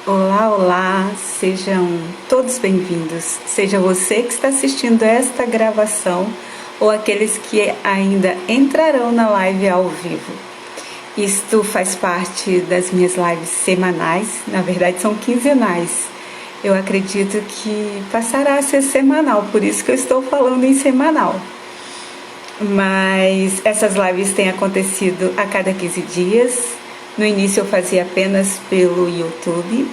Olá, olá, sejam todos bem-vindos. Seja você que está assistindo esta gravação ou aqueles que ainda entrarão na live ao vivo. Isto faz parte das minhas lives semanais, na verdade são quinzenais. Eu acredito que passará a ser semanal, por isso que eu estou falando em semanal. Mas essas lives têm acontecido a cada 15 dias. No início eu fazia apenas pelo YouTube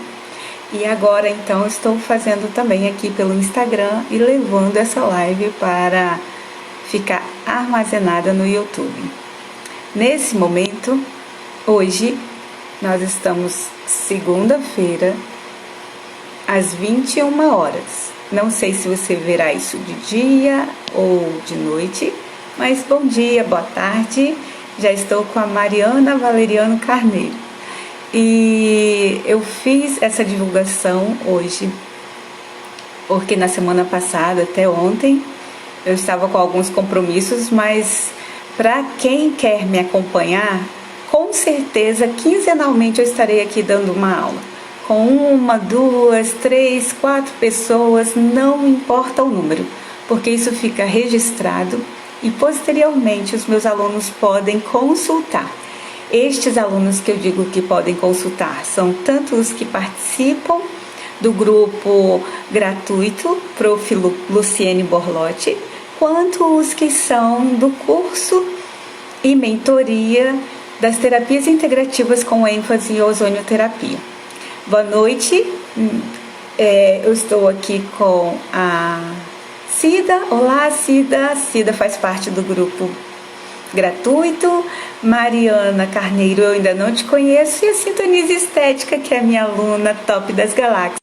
e agora então estou fazendo também aqui pelo Instagram e levando essa live para ficar armazenada no YouTube. Nesse momento, hoje, nós estamos segunda-feira, às 21 horas. Não sei se você verá isso de dia ou de noite, mas bom dia, boa tarde. Já estou com a Mariana Valeriano Carneiro e eu fiz essa divulgação hoje porque na semana passada, até ontem, eu estava com alguns compromissos, mas para quem quer me acompanhar, com certeza, quinzenalmente eu estarei aqui dando uma aula com 1, 2, 3, 4 pessoas, não importa o número, porque isso fica registrado e posteriormente os meus alunos podem consultar. Estes alunos que eu digo que podem consultar são tanto os que participam do grupo gratuito Prof. Luciene Borlotti, quanto os que são do curso e mentoria das terapias integrativas com ênfase em ozonioterapia. Boa noite, eu estou aqui com a Cida. Olá, Cida. Cida faz parte do grupo gratuito. Mariana Carneiro, eu ainda não te conheço. E a Sintoniza Estética, que é a minha aluna top das galáxias.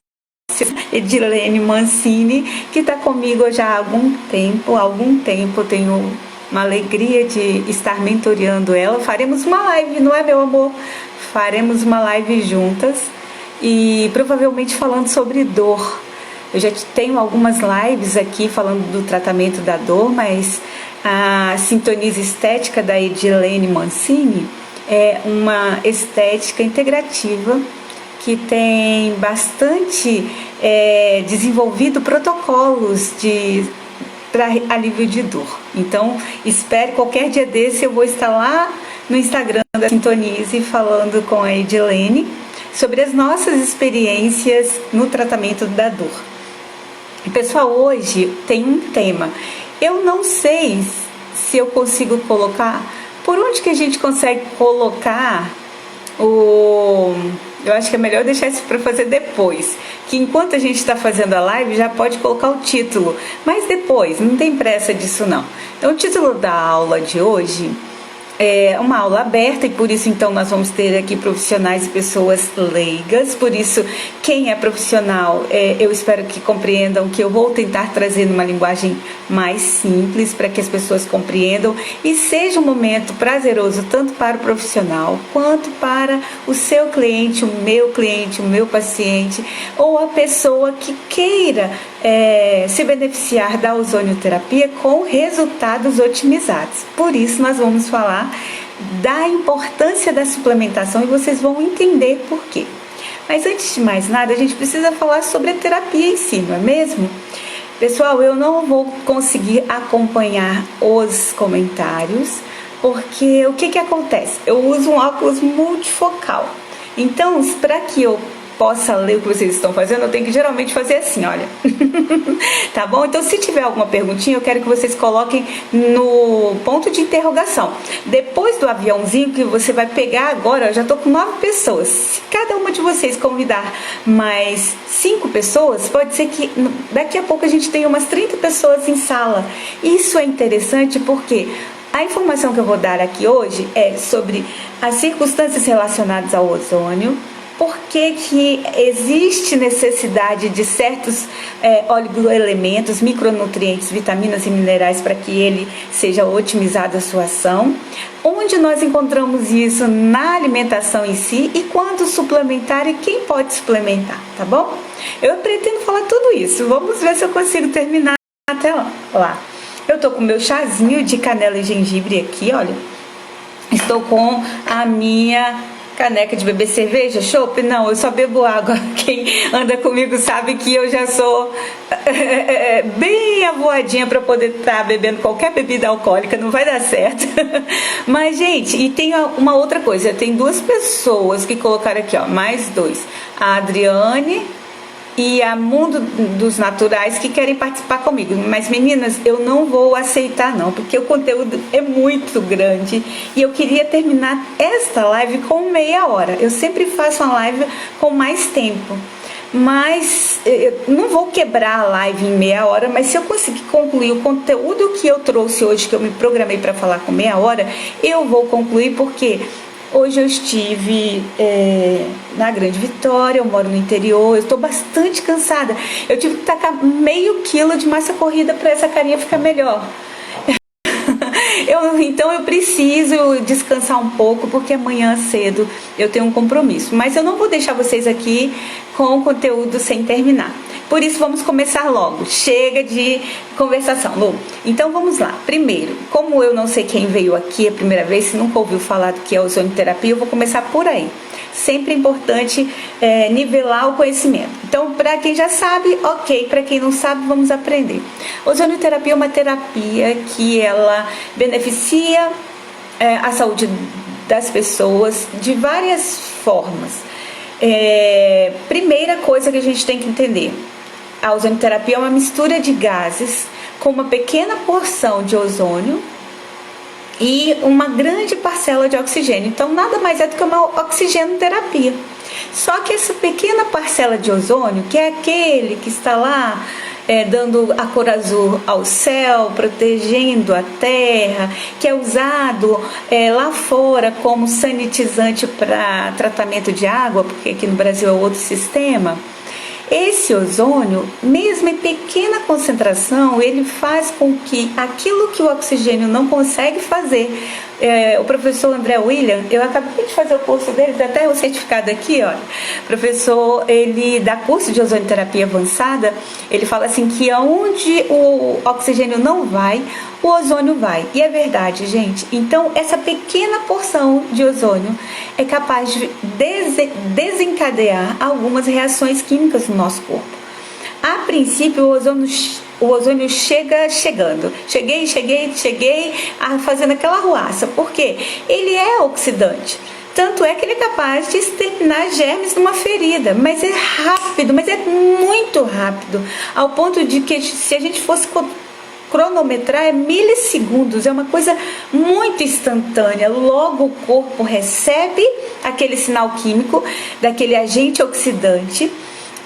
Edilene Mancini, que está comigo já há algum tempo. Eu tenho uma alegria de estar mentoreando ela. Faremos uma live, não é, meu amor? Faremos uma live juntas e provavelmente falando sobre dor. Eu já tenho algumas lives aqui falando do tratamento da dor, mas a Sintoniza Estética da Edilene Mancini é uma estética integrativa que tem bastante desenvolvido protocolos para alívio de dor. Então, espere, qualquer dia desse eu vou estar lá no Instagram da Sintonize falando com a Edilene sobre as nossas experiências no tratamento da dor. Pessoal, hoje tem um tema. Eu não sei se eu consigo colocar. Por onde que a gente consegue colocar o... Eu acho que é melhor deixar isso para fazer depois. Que enquanto a gente está fazendo a live, já pode colocar o título. Mas depois, não tem pressa disso não. Então, o título da aula de hoje é uma aula aberta e por isso então nós vamos ter aqui profissionais e pessoas leigas. Por isso, quem é profissional, eu espero que compreendam que eu vou tentar trazer uma linguagem mais simples para que as pessoas compreendam e seja um momento prazeroso tanto para o profissional quanto para o seu cliente, o meu paciente ou a pessoa que queira se beneficiar da ozonioterapia com resultados otimizados. Por isso nós vamos falar da importância da suplementação e vocês vão entender por quê. Mas antes de mais nada, a gente precisa falar sobre a terapia em si, não é mesmo? Pessoal, eu não vou conseguir acompanhar os comentários, porque o que acontece? Eu uso um óculos multifocal. Então, para que eu possa ler o que vocês estão fazendo, eu tenho que geralmente fazer assim, olha. Tá bom? Então, se tiver alguma perguntinha, eu quero que vocês coloquem no ponto de interrogação. Depois do aviãozinho que você vai pegar agora, eu já tô com 9 pessoas. Se cada uma de vocês convidar mais 5 pessoas, pode ser que daqui a pouco a gente tenha umas 30 pessoas em sala. Isso é interessante porque a informação que eu vou dar aqui hoje é sobre as circunstâncias relacionadas ao ozônio, por que existe necessidade de certos oligoelementos, micronutrientes, vitaminas e minerais para que ele seja otimizado a sua ação, onde nós encontramos isso na alimentação em si e quando suplementar e quem pode suplementar, tá bom? Eu pretendo falar tudo isso, vamos ver se eu consigo terminar até lá. Eu tô com meu chazinho de canela e gengibre aqui, olha, estou com a minha caneca de beber cerveja, chopp? Não, eu só bebo água. Quem anda comigo sabe que eu já sou bem avoadinha para poder estar bebendo qualquer bebida alcoólica, não vai dar certo. Mas, gente, e tem uma outra coisa, tem 2 pessoas que colocaram aqui, ó, mais 2. A Adriane e a Mundo dos Naturais que querem participar comigo. Mas, meninas, eu não vou aceitar não, porque o conteúdo é muito grande e eu queria terminar esta live com meia hora. Eu sempre faço uma live com mais tempo, mas eu não vou quebrar a live em meia hora. Mas se eu conseguir concluir o conteúdo que eu trouxe hoje, que eu me programei para falar com meia hora, eu vou concluir, porque hoje eu estive na Grande Vitória, eu moro no interior, eu estou bastante cansada. Eu tive que tacar meio quilo de massa corrida para essa carinha ficar melhor. Então eu preciso descansar um pouco, porque amanhã cedo eu tenho um compromisso. Mas eu não vou deixar vocês aqui com o conteúdo sem terminar. Por isso vamos começar logo. Chega de conversação, Lu. Então vamos lá. Primeiro, como eu não sei quem veio aqui a primeira vez, se nunca ouviu falar do que é ozonioterapia, eu vou começar por aí. Sempre é importante nivelar o conhecimento. Então, para quem já sabe, ok. Para quem não sabe, vamos aprender. Ozonioterapia é uma terapia que ela beneficia a saúde das pessoas de várias formas. Primeira coisa que a gente tem que entender: a ozonioterapia é uma mistura de gases com uma pequena porção de ozônio e uma grande parcela de oxigênio. Então, nada mais é do que uma oxigenoterapia. Só que essa pequena parcela de ozônio, que é aquele que está lá dando a cor azul ao céu, protegendo a terra, que é usado lá fora como sanitizante para tratamento de água, porque aqui no Brasil é outro sistema. Esse ozônio, mesmo em pequena concentração, ele faz com que aquilo que o oxigênio não consegue fazer. O professor André William, eu acabei de fazer o curso dele, tem até o certificado aqui, olha. Professor, ele dá curso de ozonioterapia avançada. Ele fala assim que onde o oxigênio não vai, o ozônio vai. E é verdade, gente. Então, essa pequena porção de ozônio é capaz de desencadear algumas reações químicas no nosso corpo. A princípio, o ozônio chegando. Cheguei fazendo aquela arruaça. Por quê? Ele é oxidante. Tanto é que ele é capaz de exterminar germes numa ferida. Mas é rápido, mas é muito rápido. Ao ponto de que, se a gente fosse cronometrar, é milissegundos, é uma coisa muito instantânea. Logo o corpo recebe aquele sinal químico daquele agente oxidante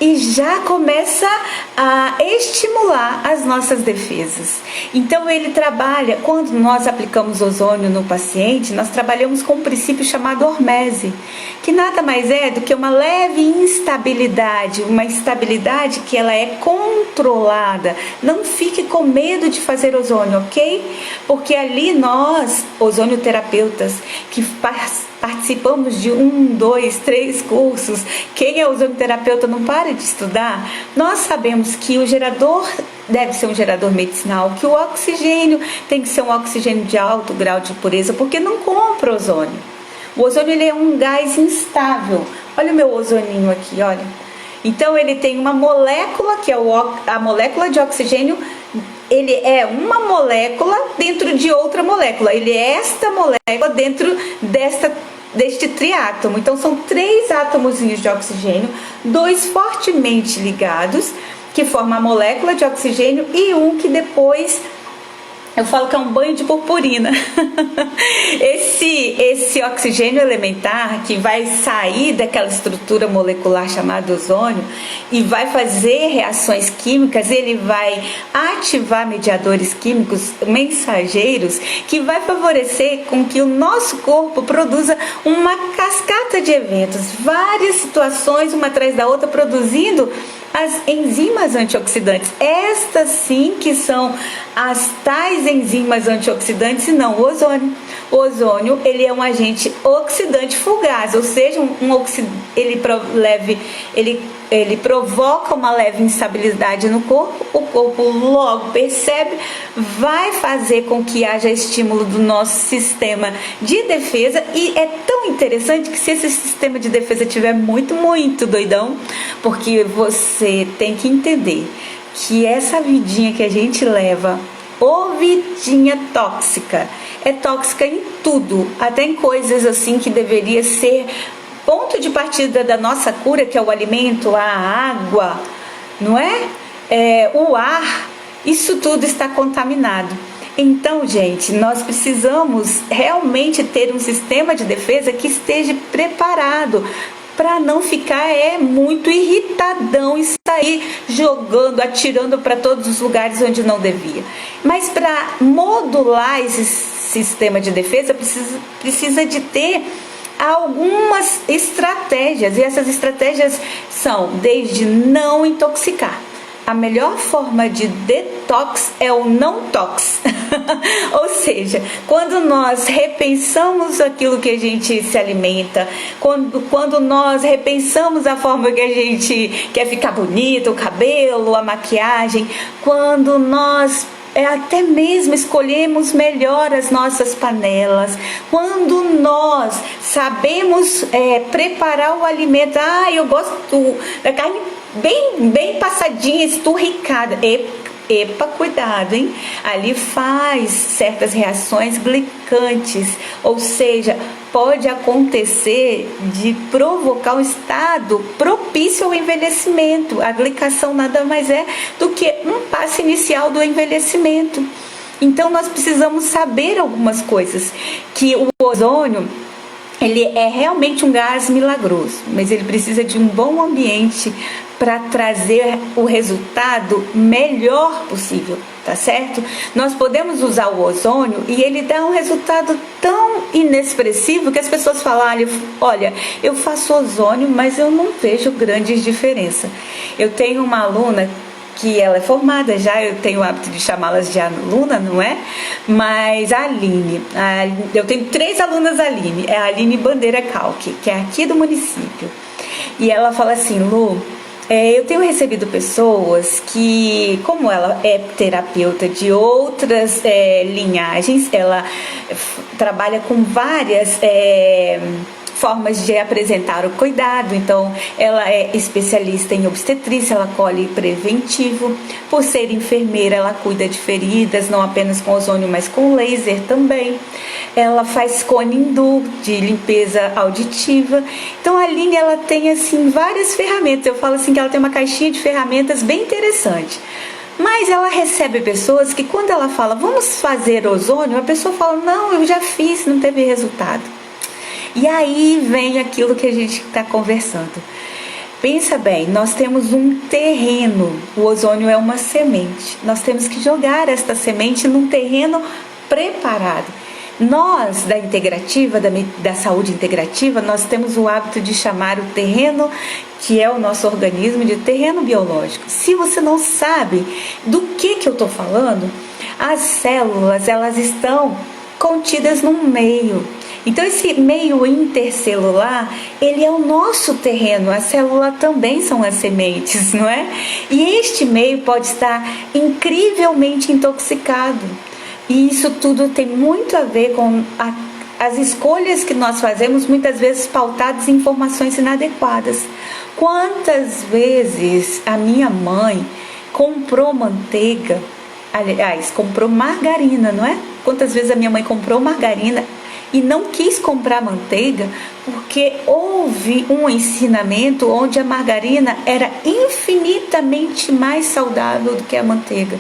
e já começa a estimular as nossas defesas. Então ele trabalha, quando nós aplicamos ozônio no paciente, nós trabalhamos com um princípio chamado hormese, que nada mais é do que uma leve instabilidade, uma instabilidade que ela é controlada. Não fique com medo de fazer ozônio, ok? Porque ali nós, ozonioterapeutas, que participamos de 1, 2, 3 cursos, quem é ozonioterapeuta não para de estudar, nós sabemos que o gerador deve ser um gerador medicinal, que o oxigênio tem que ser um oxigênio de alto grau de pureza, porque não compra ozônio. O ozônio ele é um gás instável. Olha o meu ozoninho aqui, olha. Então ele tem uma molécula, que é a molécula de oxigênio. Ele é uma molécula dentro de outra molécula. Ele é esta molécula dentro deste triátomo. Então são 3 átomozinhos de oxigênio, 2 fortemente ligados, que formam a molécula de oxigênio, e um que depois eu falo que é um banho de purpurina. Esse oxigênio elementar que vai sair daquela estrutura molecular chamada ozônio e vai fazer reações químicas, ele vai ativar mediadores químicos mensageiros que vai favorecer com que o nosso corpo produza uma cascata de eventos, várias situações uma atrás da outra, produzindo as enzimas antioxidantes. Estas sim que são as tais as enzimas antioxidantes e não o ozônio. O ozônio, ele é um agente oxidante fugaz, ou seja, ele provoca uma leve instabilidade no corpo, o corpo logo percebe, vai fazer com que haja estímulo do nosso sistema de defesa, e é tão interessante que se esse sistema de defesa estiver muito, muito doidão, porque você tem que entender que essa vidinha que a gente leva, ô vidinha tóxica, é tóxica em tudo, até em coisas assim que deveria ser ponto de partida da nossa cura, que é o alimento, a água, não é? O ar, isso tudo está contaminado. Então, gente, nós precisamos realmente ter um sistema de defesa que esteja preparado para não ficar muito irritadão e sair jogando, atirando para todos os lugares onde não devia. Mas para modular esse sistema de defesa, precisa de ter algumas estratégias, e essas estratégias são desde não intoxicar. A melhor forma de detox é o não tox. Ou seja, quando nós repensamos aquilo que a gente se alimenta, quando nós repensamos a forma que a gente quer ficar bonito, o cabelo, a maquiagem, quando nós até mesmo escolhemos melhor as nossas panelas, quando nós sabemos preparar o alimento. Eu gosto da carne bem passadinha, esturricada. Epa, cuidado, hein? Ali faz certas reações glicantes, ou seja, pode acontecer de provocar um estado propício ao envelhecimento. A glicação nada mais é do que um passo inicial do envelhecimento. Então nós precisamos saber algumas coisas, que o ozônio, ele é realmente um gás milagroso, mas ele precisa de um bom ambiente para trazer o resultado melhor possível, tá certo? Nós podemos usar o ozônio e ele dá um resultado tão inexpressivo que as pessoas falam: olha, eu faço ozônio, mas eu não vejo grandes diferenças. Eu tenho uma aluna que ela é formada já, eu tenho o hábito de chamá-las de aluna, não é? Mas a Aline, eu tenho 3 alunas Aline, é a Aline Bandeira Calque, que é aqui do município. E ela fala assim: Lu, eu tenho recebido pessoas que, como ela é terapeuta de outras linhagens, ela trabalha com várias formas de apresentar o cuidado. Então ela é especialista em obstetrícia, ela colhe preventivo. Por ser enfermeira, ela cuida de feridas, não apenas com ozônio, mas com laser também. Ela faz cone hindu, de limpeza auditiva. Então a Aline, ela tem assim várias ferramentas. Eu falo assim que ela tem uma caixinha de ferramentas bem interessante. Mas ela recebe pessoas que, quando ela fala vamos fazer ozônio, a pessoa fala: não, eu já fiz, não teve resultado. E aí vem aquilo que a gente está conversando. Pensa bem, nós temos um terreno, o ozônio é uma semente. Nós temos que jogar esta semente num terreno preparado. Nós, da integrativa, da saúde integrativa, nós temos o hábito de chamar o terreno, que é o nosso organismo, de terreno biológico. Se você não sabe do que eu estou falando, as células, elas estão contidas num meio. Então esse meio intercelular, ele é o nosso terreno, a célula também são as sementes, não é? E este meio pode estar incrivelmente intoxicado. E isso tudo tem muito a ver com as escolhas que nós fazemos, muitas vezes pautadas em informações inadequadas. Quantas vezes a minha mãe comprou manteiga, aliás, comprou margarina, não é? Quantas vezes a minha mãe comprou margarina e não quis comprar manteiga porque houve um ensinamento onde a margarina era infinitamente mais saudável do que a manteiga.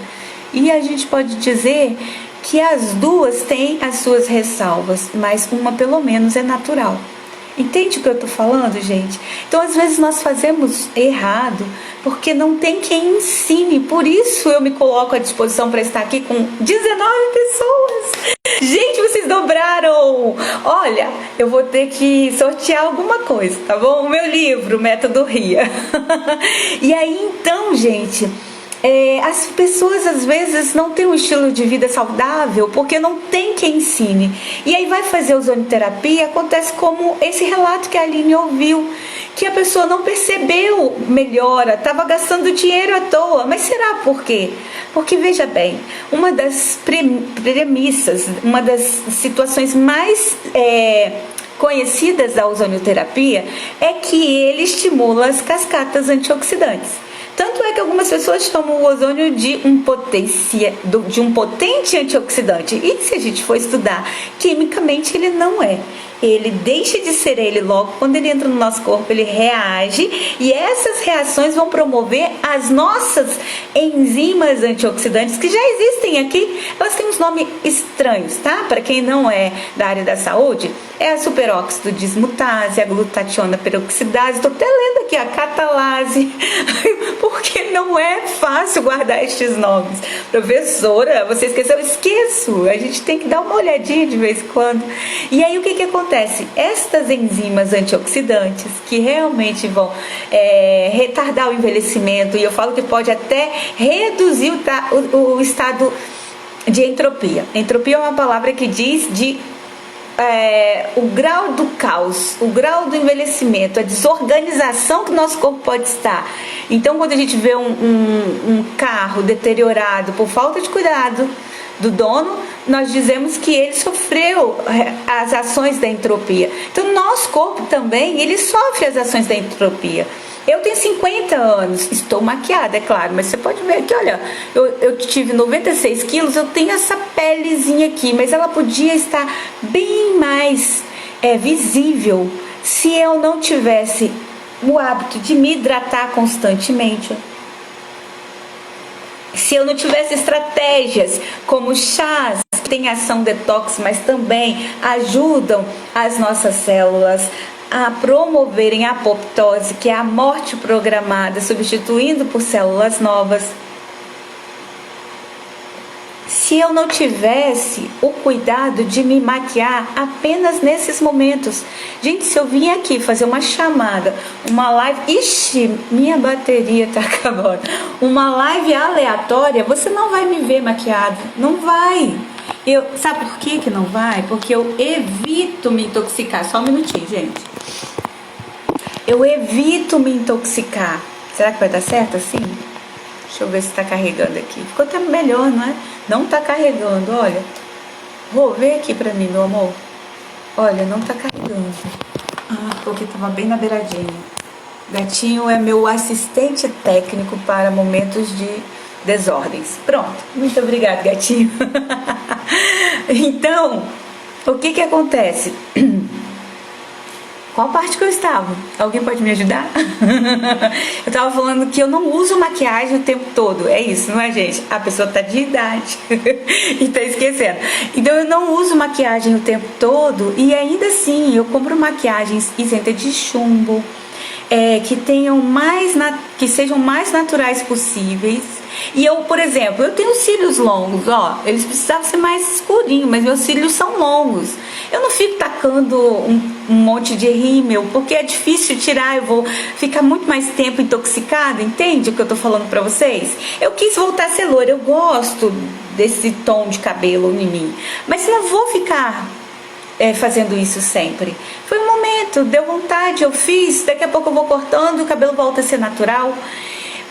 E a gente pode dizer que as duas têm as suas ressalvas, mas uma pelo menos é natural. Entende o que eu estou falando, gente? Então, às vezes nós fazemos errado porque não tem quem ensine. Por isso eu me coloco à disposição para estar aqui com 19 pessoas. Gente, vocês dobraram! Olha, eu vou ter que sortear alguma coisa, tá bom? O meu livro, Método RIA. E aí, então, gente, as pessoas às vezes não têm um estilo de vida saudável porque não tem quem ensine. E aí vai fazer ozonioterapia e acontece como esse relato que a Aline ouviu, que a pessoa não percebeu melhora, estava gastando dinheiro à toa. Mas será por quê? Porque veja bem, uma das premissas, uma das situações mais conhecidas da ozonioterapia é que ele estimula as cascatas antioxidantes. Tanto é que algumas pessoas chamam o ozônio de um potente antioxidante. E se a gente for estudar, quimicamente ele não é. Ele deixa de ser ele logo quando ele entra no nosso corpo, ele reage, e essas reações vão promover as nossas enzimas antioxidantes que já existem aqui. Elas têm uns nomes estranhos, tá? Para quem não é da área da saúde, é a superóxido dismutase, a glutationa peroxidase, estou até lendo aqui a catalase, porque não é fácil guardar estes nomes. Professora, você esqueceu? Esqueço, a gente tem que dar uma olhadinha de vez em quando. E aí o que acontece? Estas enzimas antioxidantes que realmente vão retardar o envelhecimento, e eu falo que pode até reduzir o estado de entropia. Entropia é uma palavra que diz o grau do caos, o grau do envelhecimento, a desorganização que o nosso corpo pode estar. Então, quando a gente vê um carro deteriorado por falta de cuidado do dono, nós dizemos que ele sofreu as ações da entropia. Então, nosso corpo também, ele sofre as ações da entropia. Eu tenho 50 anos, estou maquiada, é claro, mas você pode ver aqui, olha, eu tive 96 quilos, eu tenho essa pelezinha aqui, mas ela podia estar bem mais visível se eu não tivesse o hábito de me hidratar constantemente. Se eu não tivesse estratégias como chás, que têm ação detox, mas também ajudam as nossas células a promoverem a apoptose, que é a morte programada, substituindo por células novas. Se eu não tivesse o cuidado de me maquiar apenas nesses momentos. Gente, se eu vim aqui fazer uma chamada, uma live, ixi, minha bateria tá acabando, uma live aleatória, você não vai me ver maquiada, não vai. Sabe por que não vai? Porque eu evito me intoxicar. Só um minutinho, gente. Eu evito me intoxicar. Será que vai dar certo assim? Deixa eu ver se está carregando aqui. Ficou até melhor, não é? Não está carregando, olha. Vou ver aqui pra mim, meu amor. Olha, não está carregando. Porque estava bem na beiradinha. Gatinho é meu assistente técnico para momentos de desordens. Pronto. Muito obrigada, gatinho. Então, o que acontece? Qual parte que eu estava? Alguém pode me ajudar? Eu estava falando que eu não uso maquiagem o tempo todo. É isso, não é, gente? A pessoa tá de idade e tá esquecendo. Então eu não uso maquiagem o tempo todo, e ainda assim eu compro maquiagens isentas de chumbo, que sejam mais naturais possíveis. E eu, por exemplo, eu tenho cílios longos, ó, eles precisavam ser mais escurinhos, mas meus cílios são longos. Eu não fico tacando um monte de rímel, porque é difícil tirar, eu vou ficar muito mais tempo intoxicada, entende o que eu tô falando pra vocês? Eu quis voltar a ser loira, eu gosto desse tom de cabelo em mim, mas não vou ficar fazendo isso sempre. Foi um momento, deu vontade, eu fiz, daqui a pouco eu vou cortando e o cabelo volta a ser natural.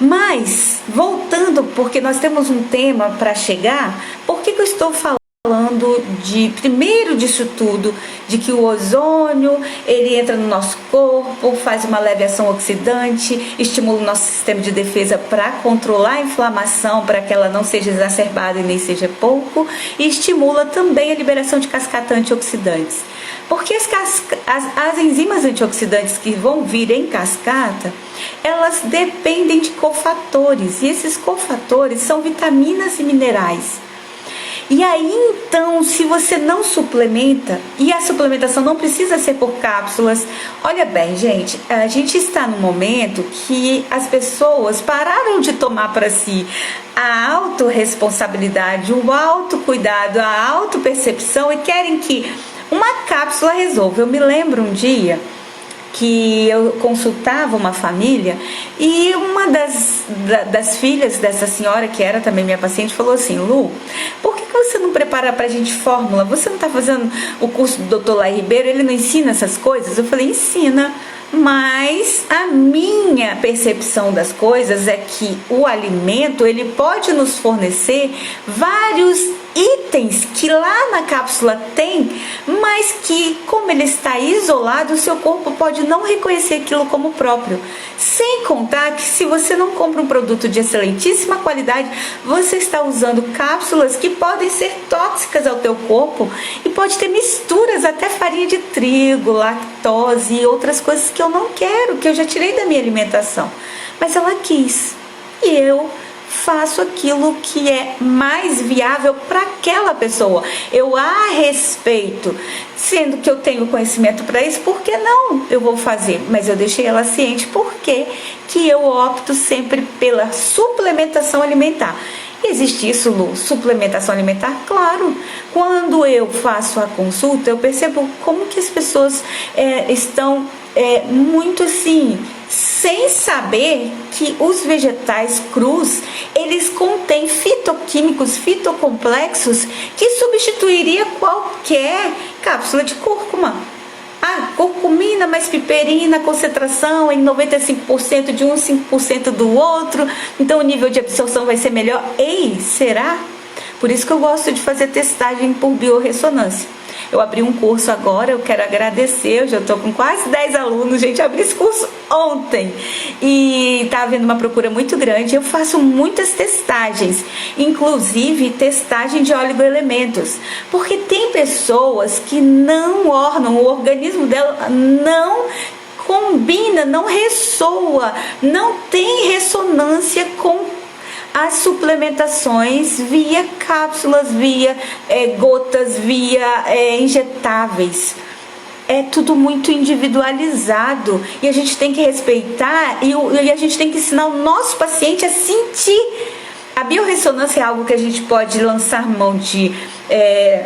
Mas, voltando, porque nós temos um tema para chegar, por que eu estou falando primeiro disso tudo, de que o ozônio, ele entra no nosso corpo, faz uma leve ação oxidante, estimula o nosso sistema de defesa para controlar a inflamação, para que ela não seja exacerbada e nem seja pouco, e estimula também a liberação de cascata antioxidantes. Porque as enzimas antioxidantes que vão vir em cascata, elas dependem de cofatores, e esses cofatores são vitaminas e minerais. E aí, então, se você não suplementa, e a suplementação não precisa ser por cápsulas, olha bem, gente, a gente está num momento que as pessoas pararam de tomar para si a autorresponsabilidade, o autocuidado, a autopercepção, e querem que uma cápsula resolva. Eu me lembro um dia que eu consultava uma família e uma das filhas dessa senhora, que era também minha paciente, falou assim: Lu, por que você não prepara pra gente fórmula? Você não está fazendo o curso do Dr. Lai Ribeiro? Ele não ensina essas coisas? Eu falei: ensina. Mas a minha percepção das coisas é que o alimento, ele pode nos fornecer vários itens que lá na cápsula tem, mas que, como ele está isolado, o seu corpo pode não reconhecer aquilo como próprio. Sem contar que, se você não compra um produto de excelentíssima qualidade, você está usando cápsulas que podem ser tóxicas ao teu corpo e pode ter misturas, até farinha de trigo, lactose e outras coisas que eu não quero, que eu já tirei da minha alimentação. Mas ela quis, e eu faço aquilo que é mais viável para aquela pessoa. Eu a respeito, sendo que eu tenho conhecimento para isso, por que não eu vou fazer? Mas eu deixei ela ciente porque que eu opto sempre pela suplementação alimentar. Existe isso, Lu? Suplementação alimentar? Claro. Quando eu faço a consulta, eu percebo como que as pessoas estão muito assim, sem saber que os vegetais crus, eles contêm fitoquímicos, fitocomplexos, que substituiria qualquer cápsula de cúrcuma. Curcumina mais piperina, concentração em 95% de um, 5% do outro, então o nível de absorção vai ser melhor. Ei, será? Por isso que eu gosto de fazer testagem por biorressonância. Eu abri um curso agora, eu quero agradecer, eu já estou com quase 10 alunos, gente, eu abri esse curso ontem e está havendo uma procura muito grande. Eu faço muitas testagens, inclusive testagem de oligoelementos, porque tem pessoas que não ornam, o organismo dela não combina, não ressoa, não tem ressonância com as suplementações via cápsulas, via gotas, via injetáveis. É tudo muito individualizado e a gente tem que respeitar e a gente tem que ensinar o nosso paciente a sentir. A biorressonância é algo que a gente pode lançar mão de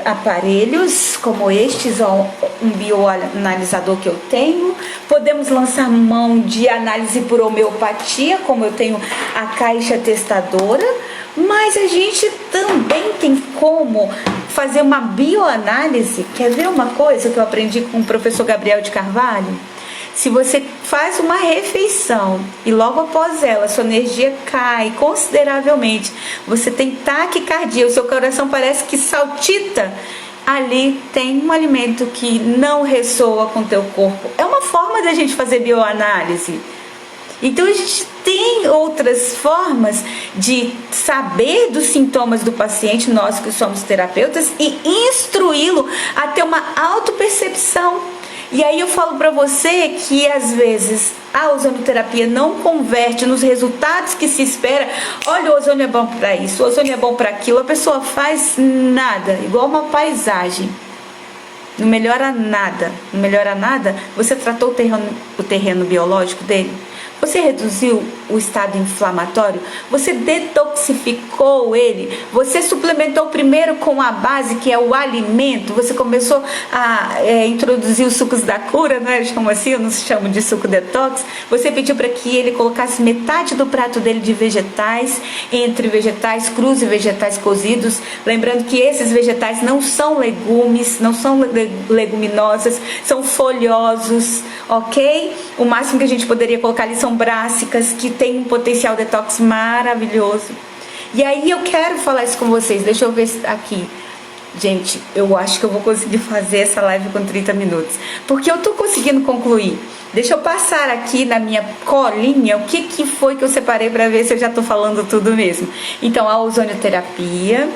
aparelhos como estes, um bioanalisador que eu tenho. Podemos lançar mão de análise por homeopatia, como eu tenho a caixa testadora, mas a gente também tem como fazer uma bioanálise. Quer ver uma coisa que eu aprendi com o professor Gabriel de Carvalho? Se você faz uma refeição e logo após ela sua energia cai consideravelmente, você tem taquicardia, o seu coração parece que saltita, ali tem um alimento que não ressoa com o teu corpo. É uma forma da gente fazer bioanálise. Então a gente tem outras formas de saber dos sintomas do paciente, nós que somos terapeutas, e instruí-lo a ter uma autopercepção. E aí eu falo para você que às vezes a ozonoterapia não converte nos resultados que se espera. Olha, o ozônio é bom para isso, o ozônio é bom para aquilo. A pessoa faz nada, igual uma paisagem. Não melhora nada. Não melhora nada. Você tratou o terreno biológico dele? Você reduziu o estado inflamatório? Você detoxificou ele? Você suplementou primeiro com a base, que é o alimento? Você começou a introduzir os sucos da cura, né? Como assim? Eu não chamo de suco detox. Você pediu para que ele colocasse metade do prato dele de vegetais, entre vegetais crus e vegetais cozidos. Lembrando que esses vegetais não são legumes, não são leguminosas, são folhosos, ok? O máximo que a gente poderia colocar ali são brássicas, que tem um potencial detox maravilhoso. E aí eu quero falar isso com vocês. Deixa eu ver aqui. Gente, eu acho que eu vou conseguir fazer essa live com 30 minutos, porque eu tô conseguindo concluir. Deixa eu passar aqui na minha colinha o que foi que eu separei para ver se eu já tô falando tudo mesmo. Então, a ozonioterapia,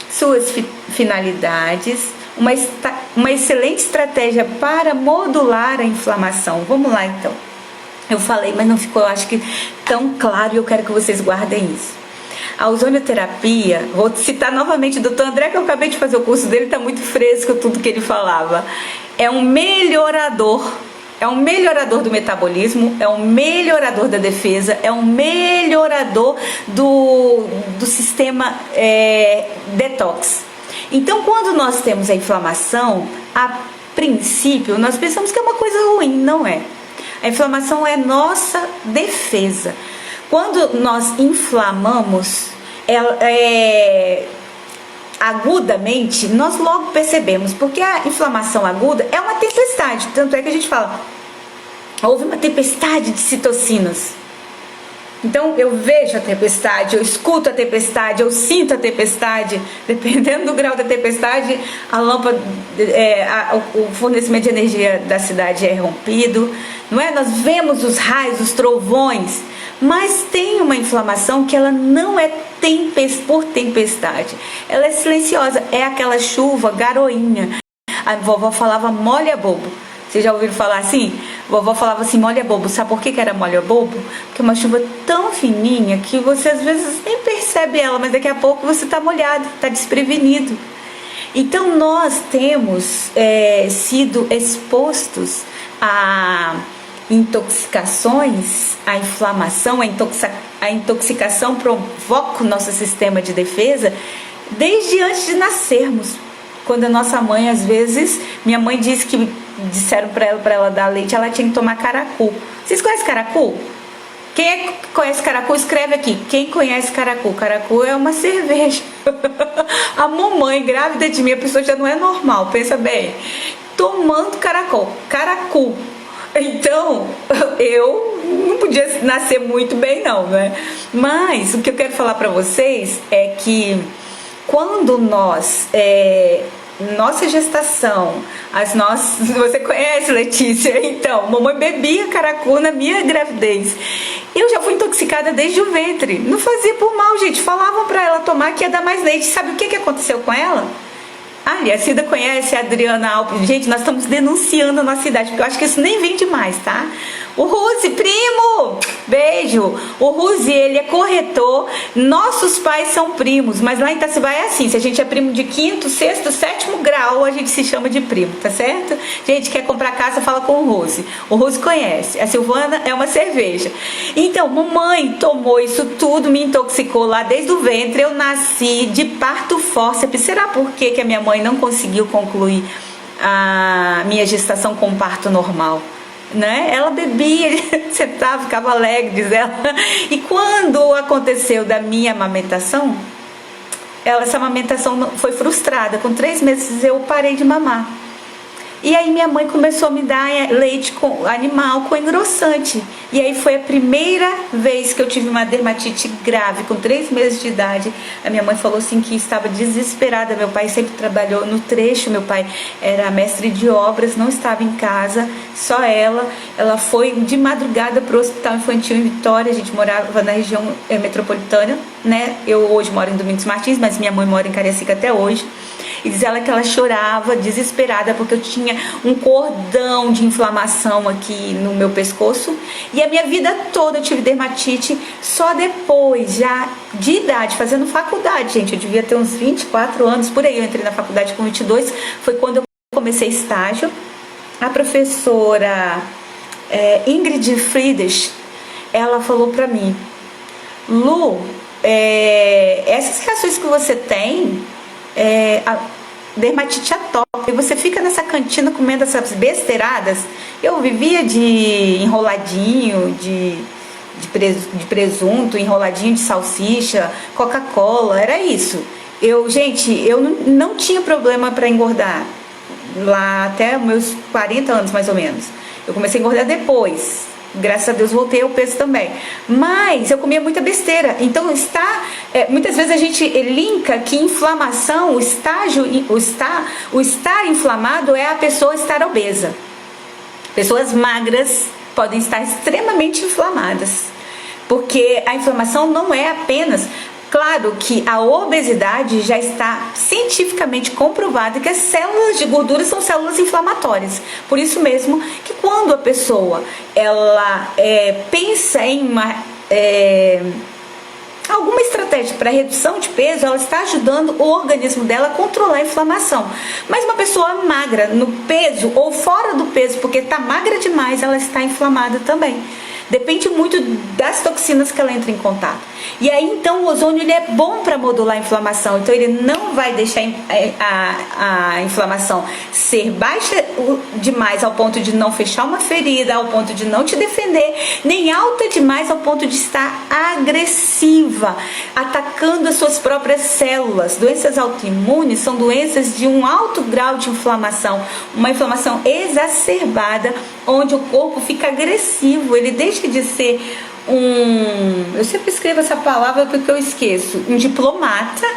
suas finalidades, uma excelente estratégia para modular a inflamação. Vamos lá, então. Eu falei, mas não ficou, eu acho que, tão claro, e eu quero que vocês guardem isso. A ozonioterapia, vou citar novamente o Dr. André, que eu acabei de fazer o curso dele, está muito fresco tudo que ele falava. É um melhorador do metabolismo, é um melhorador da defesa, é um melhorador do sistema detox. Então, quando nós temos a inflamação, a princípio, nós pensamos que é uma coisa ruim, não é? A inflamação é nossa defesa. Quando nós inflamamos agudamente, nós logo percebemos, porque a inflamação aguda é uma tempestade. Tanto é que a gente fala, houve uma tempestade de citocinas. Então eu vejo a tempestade, eu escuto a tempestade, eu sinto a tempestade. Dependendo do grau da tempestade, a lâmpada, o fornecimento de energia da cidade é rompido, não é? Nós vemos os raios, os trovões. Mas tem uma inflamação que ela não é por tempestade, ela é silenciosa, é aquela chuva garoinha. A vovó falava molha bobo. Vocês já ouviram falar assim? A vovó falava assim, molha bobo. Sabe por que era molha bobo? Porque é uma chuva tão fininha que você às vezes nem percebe ela, mas daqui a pouco você está molhado, está desprevenido. Então nós temos sido expostos a intoxicações, a inflamação, a intoxicação provoca o nosso sistema de defesa desde antes de nascermos. Quando a nossa mãe, às vezes, minha mãe disse que disseram para ela dar leite, ela tinha que tomar caracu. Vocês conhecem caracu? Quem é que conhece caracu, escreve aqui. Quem conhece caracu? Caracu é uma cerveja. A mamãe grávida de mim, a pessoa já não é normal, pensa bem, tomando caracu. Então, eu não podia nascer muito bem não, né? Mas o que eu quero falar para vocês é que quando nossa gestação, você conhece, Letícia? Então, mamãe bebia caracu na minha gravidez. Eu já fui intoxicada desde o ventre. Não fazia por mal, gente. Falavam para ela tomar que ia dar mais leite. Sabe o que aconteceu com ela? Ali, a Cida conhece a Adriana Alves. Gente, nós estamos denunciando a nossa cidade, porque eu acho que isso nem vende mais, tá? O Ruzi, primo! Beijo! O Ruzi, ele é corretor. Nossos pais são primos, mas lá em Itacibá é assim, se a gente é primo de 5º, 6º, 7º grau, a gente se chama de primo, tá certo? Gente, quer comprar casa, fala com o Ruzi. O Ruzi conhece. A Silvana é uma cerveja. Então, mamãe tomou isso tudo, me intoxicou lá desde o ventre. Eu nasci de parto fórceps. Será por que a minha mãe não conseguiu concluir a minha gestação com parto normal? Né? Ela bebia, sentava, ficava alegre, diz ela. E quando aconteceu da minha amamentação, essa amamentação foi frustrada. Com 3 meses eu parei de mamar. E aí minha mãe começou a me dar leite animal com engrossante. E aí foi a primeira vez que eu tive uma dermatite grave, com 3 meses de idade. A minha mãe falou assim que estava desesperada. Meu pai sempre trabalhou no trecho, meu pai era mestre de obras, não estava em casa, só ela. Ela foi de madrugada para o Hospital Infantil em Vitória. A gente morava na região metropolitana, né? Eu hoje moro em Domingos Martins, mas minha mãe mora em Cariacica até hoje. E diz ela que ela chorava desesperada porque eu tinha um cordão de inflamação aqui no meu pescoço. E a minha vida toda eu tive dermatite. Só depois, já de idade, fazendo faculdade, gente, eu devia ter uns 24 anos, por aí, eu entrei na faculdade com 22, foi quando eu comecei estágio. A professora Ingrid Friedrich, ela falou pra mim, Lu, essas reações que você tem, a dermatite atópica, e você fica nessa cantina comendo essas besteiradas. Eu vivia de enroladinho, de presunto, enroladinho de salsicha, Coca-Cola, era isso. Gente, eu não tinha problema para engordar lá até meus 40 anos mais ou menos. Eu comecei a engordar depois. Graças a Deus voltei ao peso também. Mas eu comia muita besteira. Então muitas vezes a gente linka que inflamação, o estar inflamado é a pessoa estar obesa. Pessoas magras podem estar extremamente inflamadas. Porque a inflamação não é apenas... Claro que a obesidade já está cientificamente comprovado que as células de gordura são células inflamatórias. Por isso mesmo que quando a pessoa pensa em alguma estratégia para redução de peso, ela está ajudando o organismo dela a controlar a inflamação. Mas uma pessoa magra no peso ou fora do peso, porque está magra demais, ela está inflamada também. Depende muito das toxinas que ela entra em contato. E aí então o ozônio ele é bom para modular a inflamação, então ele não vai deixar a inflamação ser baixa demais ao ponto de não fechar uma ferida, ao ponto de não te defender, nem alta demais ao ponto de estar agressiva, atacando as suas próprias células. Doenças autoimunes são doenças de um alto grau de inflamação, uma inflamação exacerbada, onde o corpo fica agressivo, ele deixa de ser eu sempre escrevo essa palavra porque eu esqueço, um diplomata,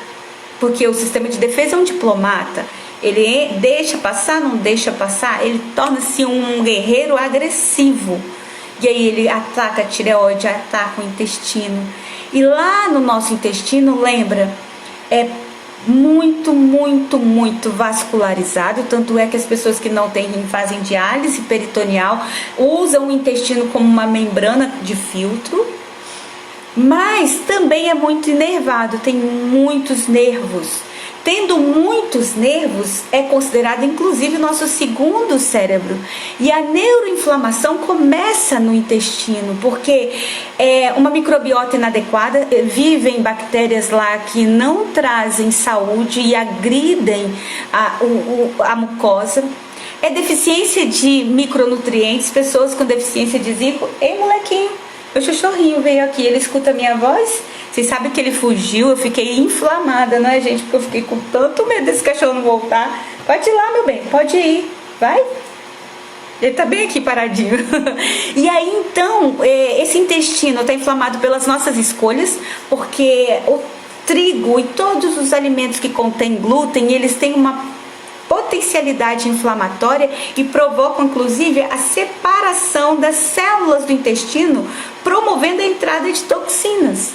porque o sistema de defesa é um diplomata, ele deixa passar, não deixa passar, ele torna-se um guerreiro agressivo, e aí ele ataca a tireoide, ataca o intestino, e lá no nosso intestino, lembra, é muito vascularizado, tanto é que as pessoas que não têm rim fazem diálise peritoneal, usam o intestino como uma membrana de filtro, mas também é muito inervado, tem muitos nervos. Tendo muitos nervos, é considerado inclusive nosso segundo cérebro. E a neuroinflamação começa no intestino, porque uma microbiota inadequada, vivem bactérias lá que não trazem saúde e agridem a mucosa. É deficiência de micronutrientes, pessoas com deficiência de zinco. Ei, molequinho, meu cachorrinho veio aqui, ele escuta a minha voz. Vocês sabem que ele fugiu, eu fiquei inflamada, não é, gente? Porque eu fiquei com tanto medo desse cachorro não voltar. Pode ir lá, meu bem, pode ir, vai. Ele tá bem aqui paradinho. E aí, então, esse intestino tá inflamado pelas nossas escolhas, porque o trigo e todos os alimentos que contêm glúten, eles têm uma potencialidade inflamatória e provocam, inclusive, a separação das células do intestino, promovendo a entrada de toxinas.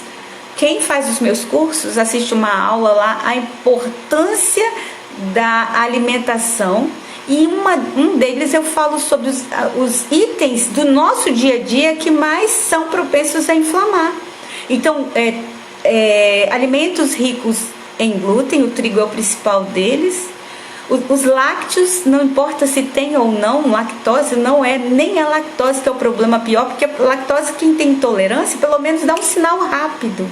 Quem faz os meus cursos, assiste uma aula lá, a importância da alimentação, e um deles eu falo sobre os itens do nosso dia a dia que mais são propensos a inflamar. Então, alimentos ricos em glúten, o trigo é o principal deles. Os lácteos, não importa se tem ou não lactose, não é nem a lactose que é o problema pior, porque a lactose, quem tem intolerância, pelo menos dá um sinal rápido,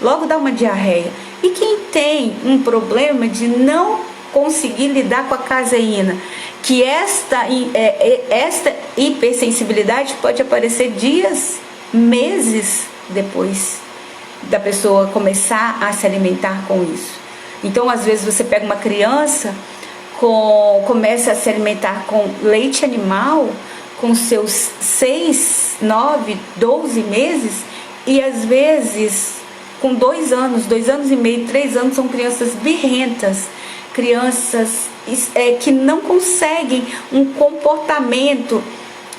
logo dá uma diarreia. E quem tem um problema de não conseguir lidar com a caseína, que esta hipersensibilidade pode aparecer dias, meses depois da pessoa começar a se alimentar com isso. Então, às vezes você pega uma criança, começa a se alimentar com leite animal com seus 6, 9, 12 meses, e às vezes com 2 anos, 2 anos e meio, 3 anos, são crianças birrentas, crianças que não conseguem um comportamento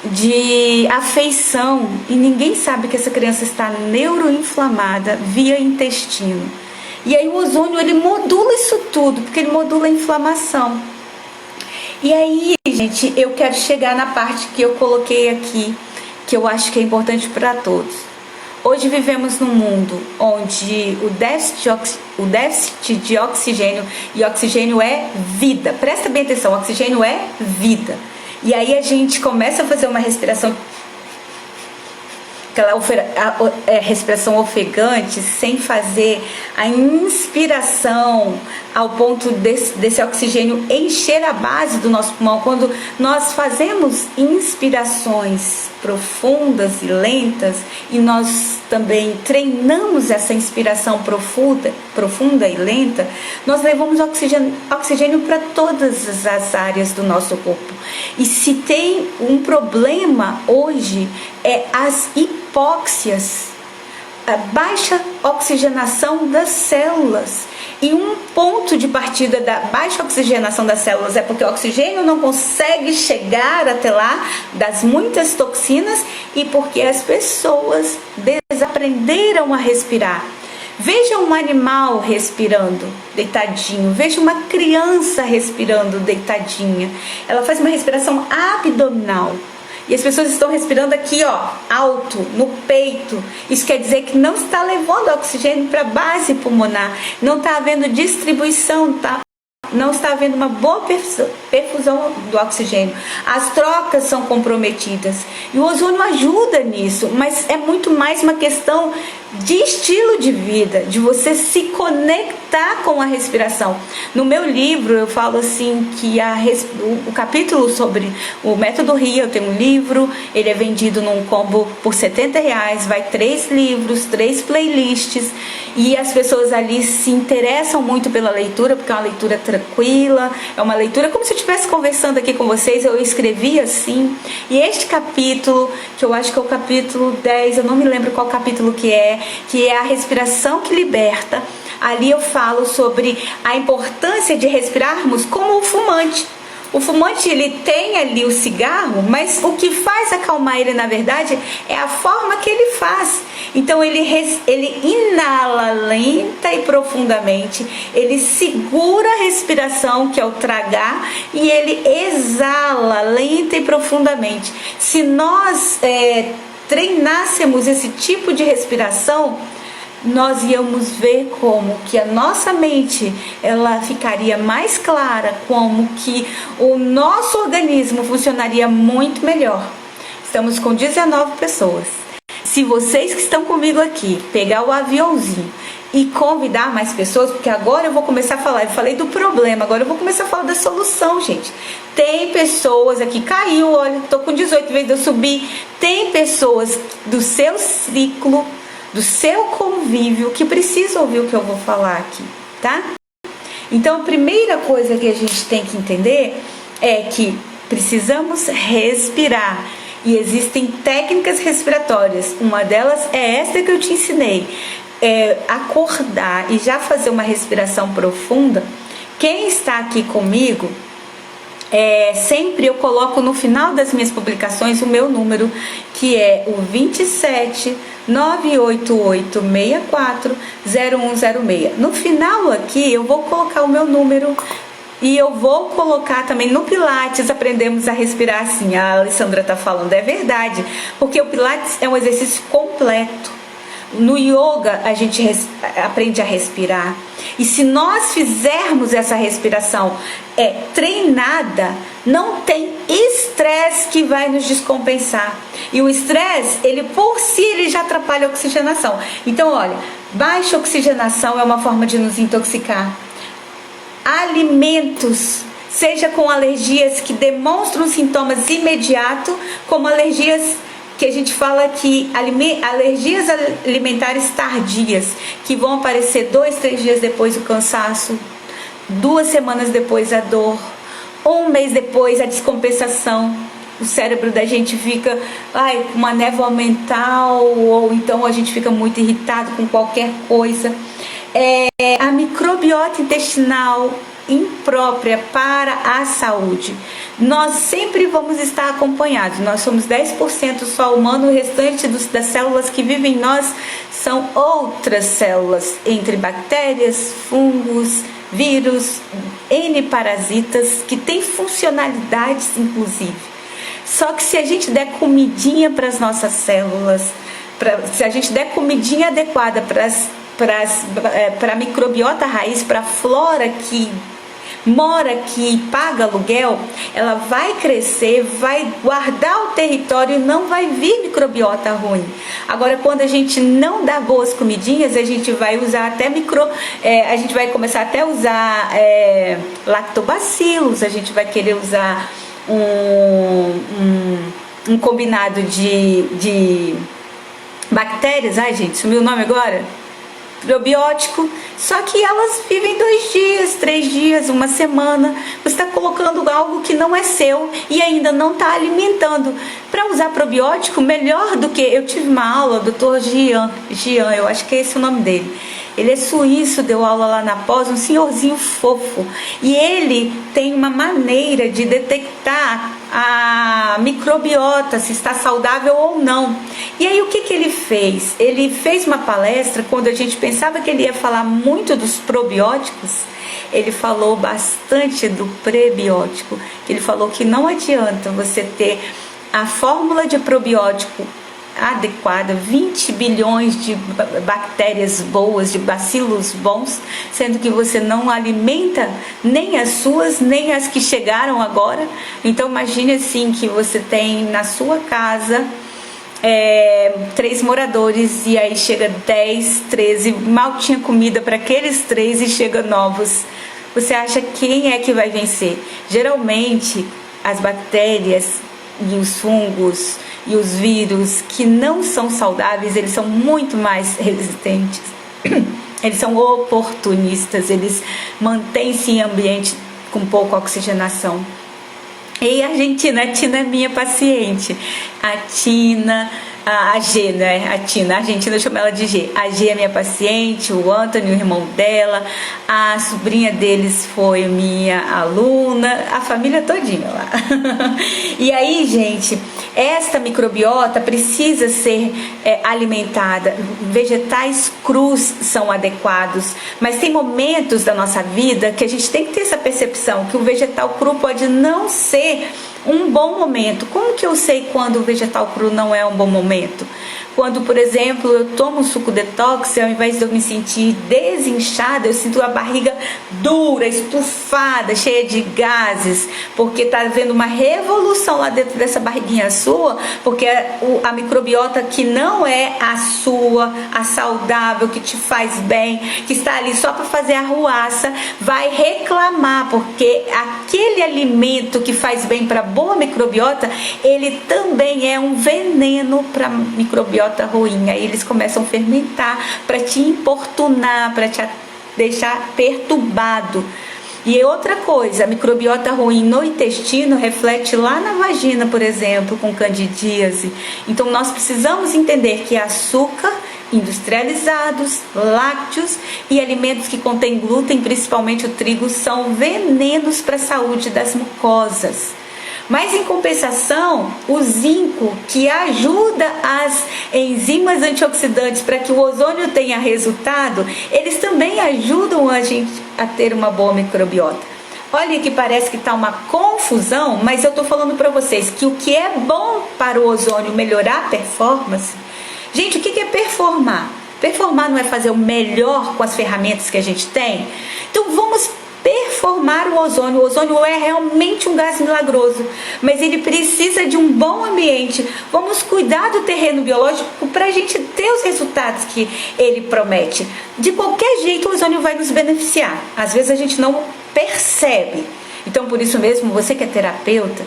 de afeição, e ninguém sabe que essa criança está neuroinflamada via intestino. E aí o ozônio, ele modula isso tudo, porque ele modula a inflamação. E aí, gente, eu quero chegar na parte que eu coloquei aqui, que eu acho que é importante para todos. Hoje vivemos num mundo onde o déficit de oxigênio, e oxigênio é vida, presta bem atenção, oxigênio é vida. E aí a gente começa a fazer uma respiração, aquela respiração ofegante, sem fazer a inspiração ao ponto desse oxigênio encher a base do nosso pulmão. Quando nós fazemos inspirações profundas e lentas, e nós também treinamos essa inspiração profunda e lenta, nós levamos oxigênio para todas as áreas do nosso corpo. E se tem um problema hoje, é as hipóxias, a baixa oxigenação das células. E um ponto de partida da baixa oxigenação das células é porque o oxigênio não consegue chegar até lá, das muitas toxinas, e porque as pessoas desaprenderam a respirar. Veja um animal respirando deitadinho, veja uma criança respirando deitadinha. Ela faz uma respiração abdominal. E as pessoas estão respirando aqui, ó, alto, no peito. Isso quer dizer que não está levando oxigênio para a base pulmonar. Não está havendo distribuição, tá não está havendo uma boa perfusão do oxigênio. As trocas são comprometidas. E o ozônio ajuda nisso, mas é muito mais uma questão de estilo de vida, de você se conectar com a respiração. No meu livro eu falo assim que o capítulo sobre o método RIA, eu tenho um livro, ele é vendido num combo por R$70, vai 3 livros, 3 playlists, e as pessoas ali se interessam muito pela leitura, porque é uma leitura tranquila, é uma leitura como se eu estivesse conversando aqui com vocês. Eu escrevi assim, e este capítulo, que eu acho que é o capítulo 10, eu não me lembro qual capítulo que é a respiração que liberta. Ali eu falo sobre a importância de respirarmos como o fumante. O fumante, ele tem ali o cigarro, mas o que faz acalmar ele, na verdade, é a forma que ele faz. Então ele inala lenta e profundamente, ele segura a respiração, que é o tragar, e ele exala lenta e profundamente. Se nós treinássemos esse tipo de respiração, nós íamos ver como que a nossa mente ela ficaria mais clara, como que o nosso organismo funcionaria muito melhor. Estamos com 19 pessoas. Se vocês que estão comigo aqui pegar o aviãozinho e convidar mais pessoas, porque agora eu vou começar a falar, eu falei do problema, agora eu vou começar a falar da solução, gente. Tem pessoas aqui, caiu, olha, tô com 18 vezes eu subi. Tem pessoas do seu ciclo, do seu convívio, que precisa ouvir o que eu vou falar aqui, tá? Então a primeira coisa que a gente tem que entender é que precisamos respirar, e existem técnicas respiratórias. Uma delas é esta que eu te ensinei, acordar e já fazer uma respiração profunda. Quem está aqui comigo, sempre eu coloco no final das minhas publicações o meu número, que é o 27 988 64 0106. No final aqui eu vou colocar o meu número, e eu vou colocar também no Pilates. Aprendemos a respirar assim, a Alessandra está falando, é verdade, porque o Pilates é um exercício completo. No yoga a gente aprende a respirar, e se nós fizermos essa respiração treinada, não tem estresse que vai nos descompensar. E o estresse, ele por si, ele já atrapalha a oxigenação. Então olha, baixa oxigenação é uma forma de nos intoxicar. Alimentos, seja com alergias que demonstram sintomas imediatos, como alergias que a gente fala que alergias alimentares tardias, que vão aparecer 2, 3 dias depois o cansaço, 2 semanas depois a dor, 1 mês depois a descompensação. O cérebro da gente fica com uma névoa mental, ou então a gente fica muito irritado com qualquer coisa. A microbiota intestinal imprópria para a saúde. Nós sempre vamos estar acompanhados. Nós somos 10% só humano, o restante das células que vivem em nós são outras células, entre bactérias, fungos, vírus, N parasitas, que têm funcionalidades inclusive. Só que se a gente der comidinha para as nossas células, se a gente der comidinha adequada para a microbiota raiz, para a flora que mora aqui e paga aluguel, ela vai crescer, vai guardar o território e não vai vir microbiota ruim. Agora, quando a gente não dá boas comidinhas, a gente vai usar até a gente vai começar até a usar lactobacilos, a gente vai querer usar um combinado de bactérias. Ai, gente, sumiu o nome agora? Probiótico, só que elas vivem 2 dias, 3 dias, 1 semana. Você está colocando algo que não é seu e ainda não está alimentando. Para usar probiótico, melhor do que... Eu tive uma aula, Dr. Gian, eu acho que é esse o nome dele. Ele é suíço, deu aula lá na pós, um senhorzinho fofo. E ele tem uma maneira de detectar a microbiota, se está saudável ou não. E aí o que ele fez? Ele fez uma palestra, quando a gente pensava que ele ia falar muito dos probióticos, ele falou bastante do prebiótico. Ele falou que não adianta você ter a fórmula de probiótico adequada, 20 bilhões de bactérias boas, de bacilos bons, sendo que você não alimenta nem as suas, nem as que chegaram agora. Então imagine assim que você tem na sua casa 3 moradores e aí chega 10, 13, mal tinha comida para aqueles 3 e chega novos. Você acha quem é que vai vencer? Geralmente as bactérias e os fungos e os vírus que não são saudáveis, eles são muito mais resistentes. Eles são oportunistas, eles mantêm-se em ambiente com pouca oxigenação. E a Argentina, a Tina é minha paciente. A G, né? A Tina, a Argentina chama ela de G. A G é minha paciente, o Anthony, o irmão dela, a sobrinha deles foi minha aluna, a família todinha lá. E aí, gente, esta microbiota precisa ser alimentada. Vegetais crus são adequados, mas tem momentos da nossa vida que a gente tem que ter essa percepção que o vegetal cru pode não ser um bom momento. Como que eu sei quando o vegetal cru não é um bom momento? Quando, por exemplo, eu tomo um suco detox, ao invés de eu me sentir desinchada, eu sinto a barriga dura, estufada, cheia de gases, porque está havendo uma revolução lá dentro dessa barriguinha sua, porque a microbiota que não é a sua, a saudável, que te faz bem, que está ali só para fazer arruaça, vai reclamar, porque aquele alimento que faz bem para a boa microbiota, ele também é um veneno para a microbiota ruim. Aí eles começam a fermentar para te importunar, para te deixar perturbado. E outra coisa, a microbiota ruim no intestino reflete lá na vagina, por exemplo, com candidíase. Então nós precisamos entender que açúcar, industrializados, lácteos e alimentos que contêm glúten, principalmente o trigo, são venenos para a saúde das mucosas. Mas em compensação, o zinco, que ajuda as enzimas antioxidantes para que o ozônio tenha resultado, eles também ajudam a gente a ter uma boa microbiota. Olha que parece que está uma confusão, mas eu estou falando para vocês que o que é bom para o ozônio melhorar a performance. Gente, o que é performar? Performar não é fazer o melhor com as ferramentas que a gente tem? Então vamos performar o ozônio. O ozônio é realmente um gás milagroso, mas ele precisa de um bom ambiente. Vamos cuidar do terreno biológico para a gente ter os resultados que ele promete. De qualquer jeito, o ozônio vai nos beneficiar. Às vezes a gente não percebe. Então, por isso mesmo, você que é terapeuta,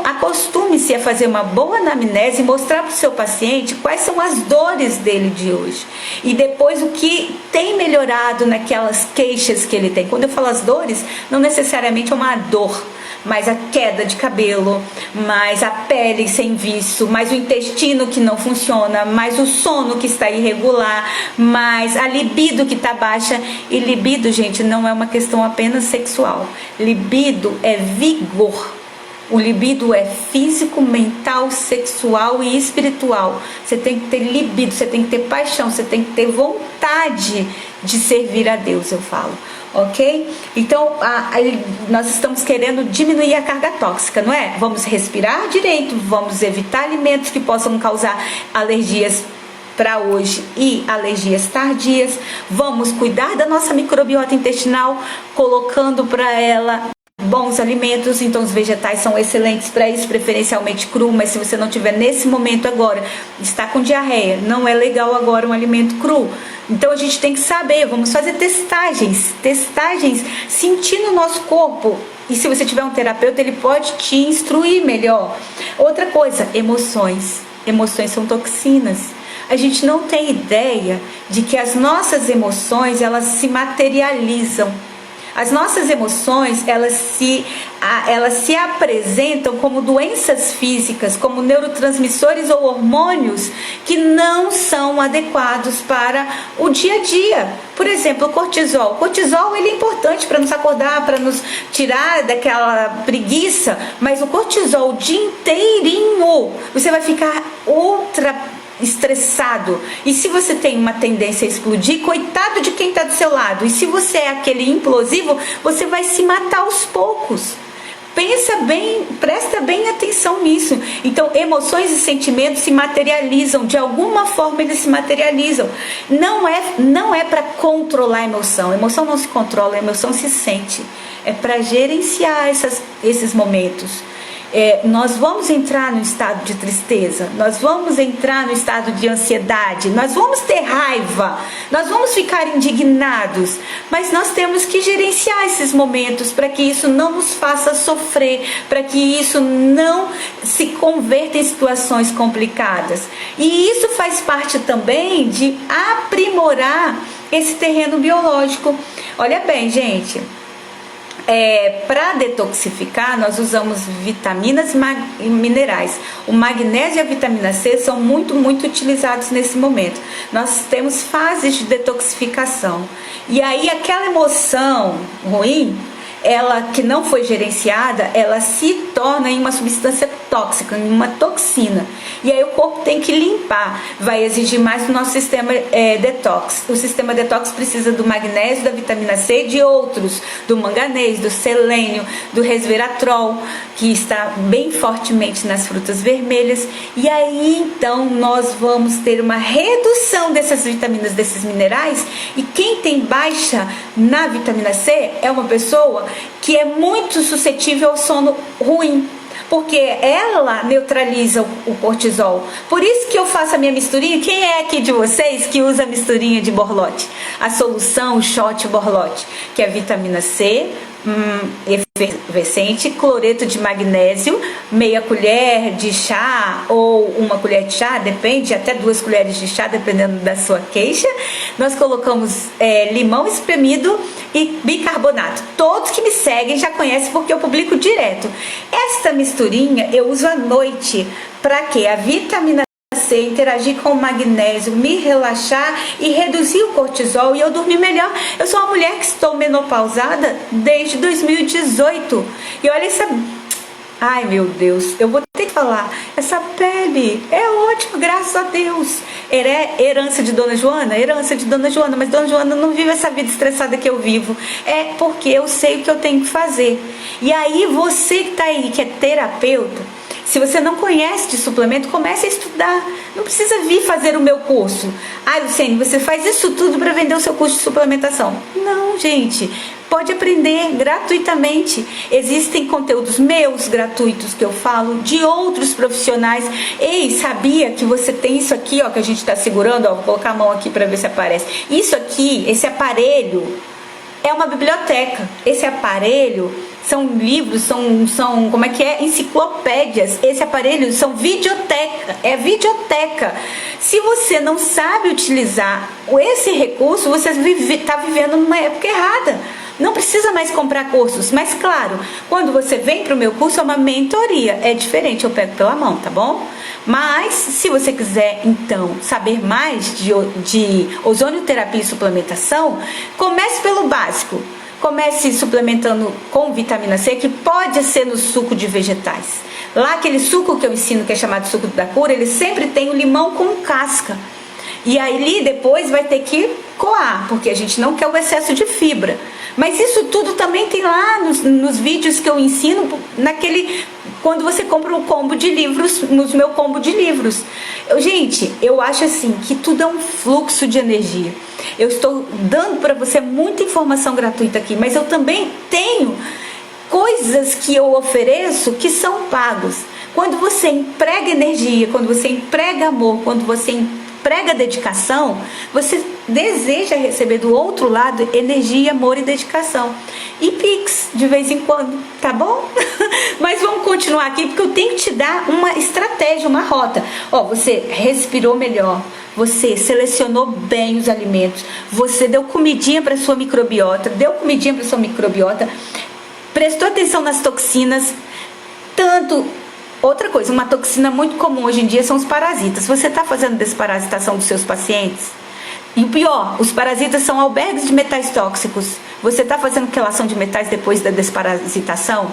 acostume-se a fazer uma boa anamnese e mostrar para o seu paciente quais são as dores dele de hoje. E depois o que tem melhorado naquelas queixas que ele tem. Quando eu falo as dores, não necessariamente é uma dor, mas a queda de cabelo, mais a pele sem viço, mais o intestino que não funciona, mais o sono que está irregular, mais a libido que está baixa. E libido, gente, não é uma questão apenas sexual. Libido é vigor. O libido é físico, mental, sexual e espiritual. Você tem que ter libido, você tem que ter paixão, você tem que ter vontade de servir a Deus, eu falo. Ok? Então, nós estamos querendo diminuir a carga tóxica, não é? Vamos respirar direito, vamos evitar alimentos que possam causar alergias para hoje e alergias tardias. Vamos cuidar da nossa microbiota intestinal, colocando para ela bons alimentos. Então os vegetais são excelentes para isso, preferencialmente cru, mas se você não tiver nesse momento agora, está com diarreia, não é legal agora um alimento cru. Então a gente tem que saber, vamos fazer testagens, sentir no nosso corpo. E se você tiver um terapeuta, ele pode te instruir melhor. Outra coisa, emoções são toxinas. A gente não tem ideia de que as nossas emoções, elas se materializam. As nossas emoções, elas se apresentam como doenças físicas, como neurotransmissores ou hormônios que não são adequados para o dia a dia. Por exemplo, o cortisol. O cortisol, ele é importante para nos acordar, para nos tirar daquela preguiça, mas o cortisol o dia inteirinho, você vai ficar ultra estressado. E se você tem uma tendência a explodir, coitado de quem está do seu lado. E se você é aquele implosivo, você vai se matar aos poucos. Pensa bem, presta bem atenção nisso. Então, emoções e sentimentos se materializam, de alguma forma eles se materializam. Não é para controlar a emoção não se controla, a emoção se sente. É para gerenciar esses momentos. Nós vamos entrar no estado de tristeza, nós vamos entrar no estado de ansiedade, nós vamos ter raiva, nós vamos ficar indignados, mas nós temos que gerenciar esses momentos para que isso não nos faça sofrer, para que isso não se converta em situações complicadas. E isso faz parte também de aprimorar esse terreno biológico. Olha bem, gente. Para detoxificar, nós usamos vitaminas e minerais. O magnésio e a vitamina C são muito utilizados nesse momento. Nós temos fases de detoxificação. E aí aquela emoção ruim, ela que não foi gerenciada, ela se torna em uma substância tóxica, em uma toxina. E aí o corpo tem que limpar, vai exigir mais do nosso sistema detox. O sistema detox precisa do magnésio, da vitamina C e de outros, do manganês, do selênio, do resveratrol, que está bem fortemente nas frutas vermelhas. E aí então nós vamos ter uma redução dessas vitaminas, desses minerais. E quem tem baixa na vitamina C é uma pessoa que é muito suscetível ao sono ruim, porque ela neutraliza o cortisol. Por isso que eu faço a minha misturinha. Quem é aqui de vocês que usa a misturinha de borlote? A solução, o shot borlote, que é vitamina C, efervescente, cloreto de magnésio, meia colher de chá ou uma colher de chá, depende, até 2 colheres de chá, dependendo da sua queixa. Nós colocamos limão espremido e bicarbonato. Todos que me seguem já conhecem porque eu publico direto. Esta misturinha eu uso à noite. Para quê? A vitamina C interagir com o magnésio, me relaxar e reduzir o cortisol e eu dormir melhor. Eu sou uma mulher que estou menopausada desde 2018 e olha essa... Ai meu Deus, eu vou ter que falar, essa pele é ótima, graças a Deus. Herança de Dona Joana? Herança de Dona Joana, mas Dona Joana não vive essa vida estressada que eu vivo. É porque eu sei o que eu tenho que fazer. E aí você que está aí, que é terapeuta, se você não conhece de suplemento, comece a estudar. Não precisa vir fazer o meu curso. Ah, Luciane, você faz isso tudo para vender o seu curso de suplementação. Não, gente. Pode aprender gratuitamente. Existem conteúdos meus gratuitos que eu falo, de outros profissionais. Ei, sabia que você tem isso aqui, ó, que a gente está segurando? Ó, vou colocar a mão aqui para ver se aparece. Isso aqui, esse aparelho, é uma biblioteca. Esse aparelho são livros, são como é que é? Enciclopédias. Esse aparelho são videoteca, é videoteca. Se você não sabe utilizar esse recurso, você está vivendo numa época errada. Não precisa mais comprar cursos, mas claro, quando você vem para o meu curso é uma mentoria, é diferente, eu pego pela mão, tá bom? Mas se você quiser então saber mais de ozonioterapia e suplementação, comece pelo básico. Comece suplementando com vitamina C, que pode ser no suco de vegetais. Lá aquele suco que eu ensino, que é chamado suco da cura, ele sempre tem o limão com casca. E aí depois vai ter que coar, porque a gente não quer o excesso de fibra. Mas isso tudo também tem lá nos vídeos que eu ensino, quando você compra um combo de livros, no meu combo de livros. Gente, eu acho assim, que tudo é um fluxo de energia. Eu estou dando para você muita informação gratuita aqui, mas eu também tenho coisas que eu ofereço que são pagos. Quando você emprega energia, quando você emprega amor, quando você emprega dedicação, você deseja receber do outro lado energia, amor e dedicação. E Pix, de vez em quando, tá bom? Mas vamos continuar aqui, porque eu tenho que te dar uma estratégia, uma rota. Ó, você respirou melhor, você selecionou bem os alimentos, você deu comidinha para sua microbiota, prestou atenção nas toxinas, outra coisa, uma toxina muito comum hoje em dia são os parasitas. Você está fazendo desparasitação dos seus pacientes? E o pior, os parasitas são albergues de metais tóxicos. Você está fazendo quelação de metais depois da desparasitação?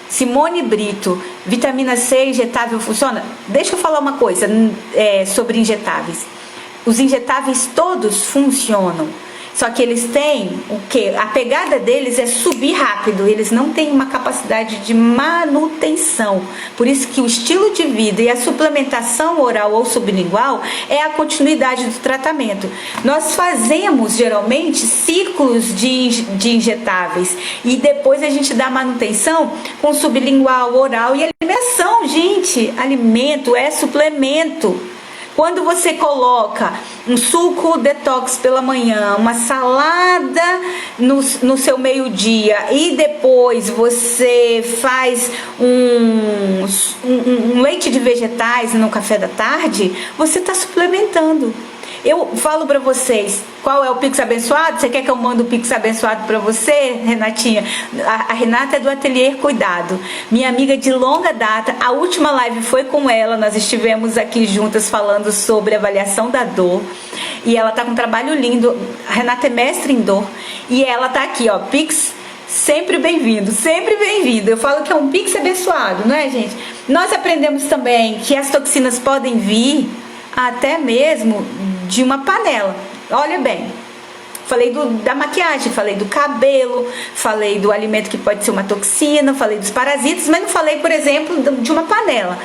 Simone Brito, vitamina C injetável funciona? Deixa eu falar uma coisa sobre injetáveis. Os injetáveis todos funcionam. Só que eles têm o quê? A pegada deles é subir rápido, eles não têm uma capacidade de manutenção. Por isso que o estilo de vida e a suplementação oral ou sublingual é a continuidade do tratamento. Nós fazemos geralmente ciclos de injetáveis e depois a gente dá manutenção com sublingual, oral e alimentação. Gente, alimento é suplemento. Quando você coloca um suco detox pela manhã, uma salada no seu meio-dia e depois você faz um leite de vegetais no café da tarde, você está suplementando. Eu falo para vocês, qual é o Pix abençoado? Você quer que eu mande o Pix abençoado para você, Renatinha? A Renata é do Ateliê Cuidado, minha amiga de longa data. A última live foi com ela, nós estivemos aqui juntas falando sobre avaliação da dor. E ela tá com um trabalho lindo. A Renata é mestre em dor. E ela tá aqui, ó, Pix sempre bem-vindo, sempre bem-vindo. Eu falo que é um Pix abençoado, não é, gente? Nós aprendemos também que as toxinas podem vir até mesmo de uma panela. Olha bem, falei da maquiagem, falei do cabelo, falei do alimento que pode ser uma toxina, falei dos parasitas, mas não falei, por exemplo, de uma panela.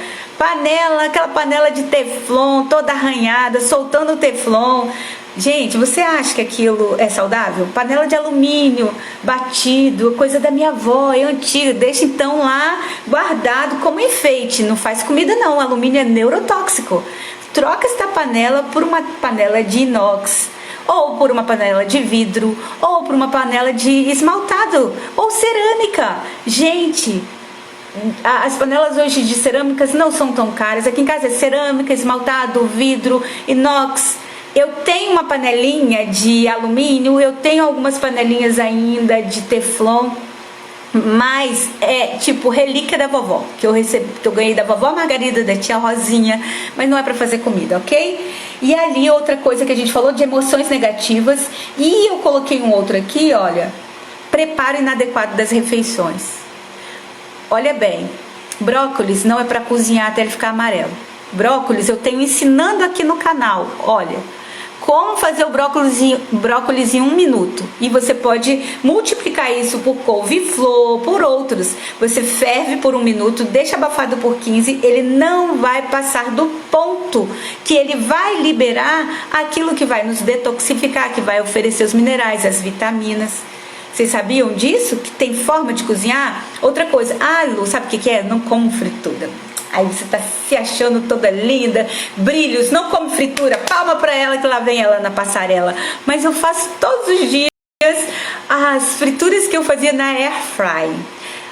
Aquela panela de teflon, toda arranhada, soltando o teflon. Gente, você acha que aquilo é saudável? Panela de alumínio, batido, coisa da minha avó, é antiga. Deixa então lá guardado como enfeite. Não faz comida não, o alumínio é neurotóxico. Troca esta panela por uma panela de inox, ou por uma panela de vidro, ou por uma panela de esmaltado, ou cerâmica. Gente, as panelas hoje de cerâmicas não são tão caras. Aqui em casa é cerâmica, esmaltado, vidro, inox. Eu tenho uma panelinha de alumínio, eu tenho algumas panelinhas ainda de teflon, mas é tipo relíquia da vovó, que eu ganhei da vovó Margarida, da tia Rosinha, mas não é para fazer comida, ok? E ali outra coisa que a gente falou de emoções negativas, e eu coloquei um outro aqui, olha, preparo inadequado das refeições. Olha bem, brócolis não é para cozinhar até ele ficar amarelo. Brócolis eu tenho ensinando aqui no canal, olha, como fazer o brócolis em 1 minuto. E você pode multiplicar isso por couve-flor, por outros. Você ferve por 1 minuto, deixa abafado por 15, ele não vai passar do ponto que ele vai liberar aquilo que vai nos detoxificar, que vai oferecer os minerais, as vitaminas. Vocês sabiam disso? Que tem forma de cozinhar? Outra coisa, Lu, sabe o que é? Não como fritura. Aí você tá se achando toda linda, brilhos, não come fritura, palma pra ela que lá vem ela na passarela. Mas eu faço todos os dias as frituras que eu fazia na Air Fry.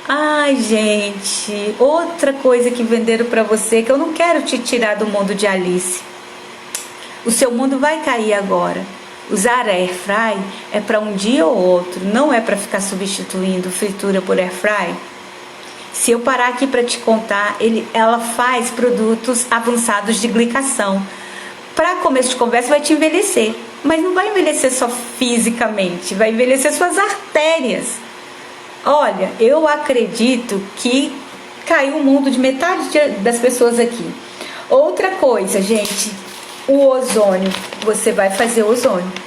Ai, gente, outra coisa que venderam pra você, que eu não quero te tirar do mundo de Alice. O seu mundo vai cair agora. Usar a Air Fry é para um dia ou outro, não é para ficar substituindo fritura por Air Fry. Se eu parar aqui para te contar, ela faz produtos avançados de glicação. Para começo de conversa, vai te envelhecer. Mas não vai envelhecer só fisicamente, vai envelhecer suas artérias. Olha, eu acredito que caiu o mundo de metade das pessoas aqui. Outra coisa, gente, o ozônio. Você vai fazer ozônio.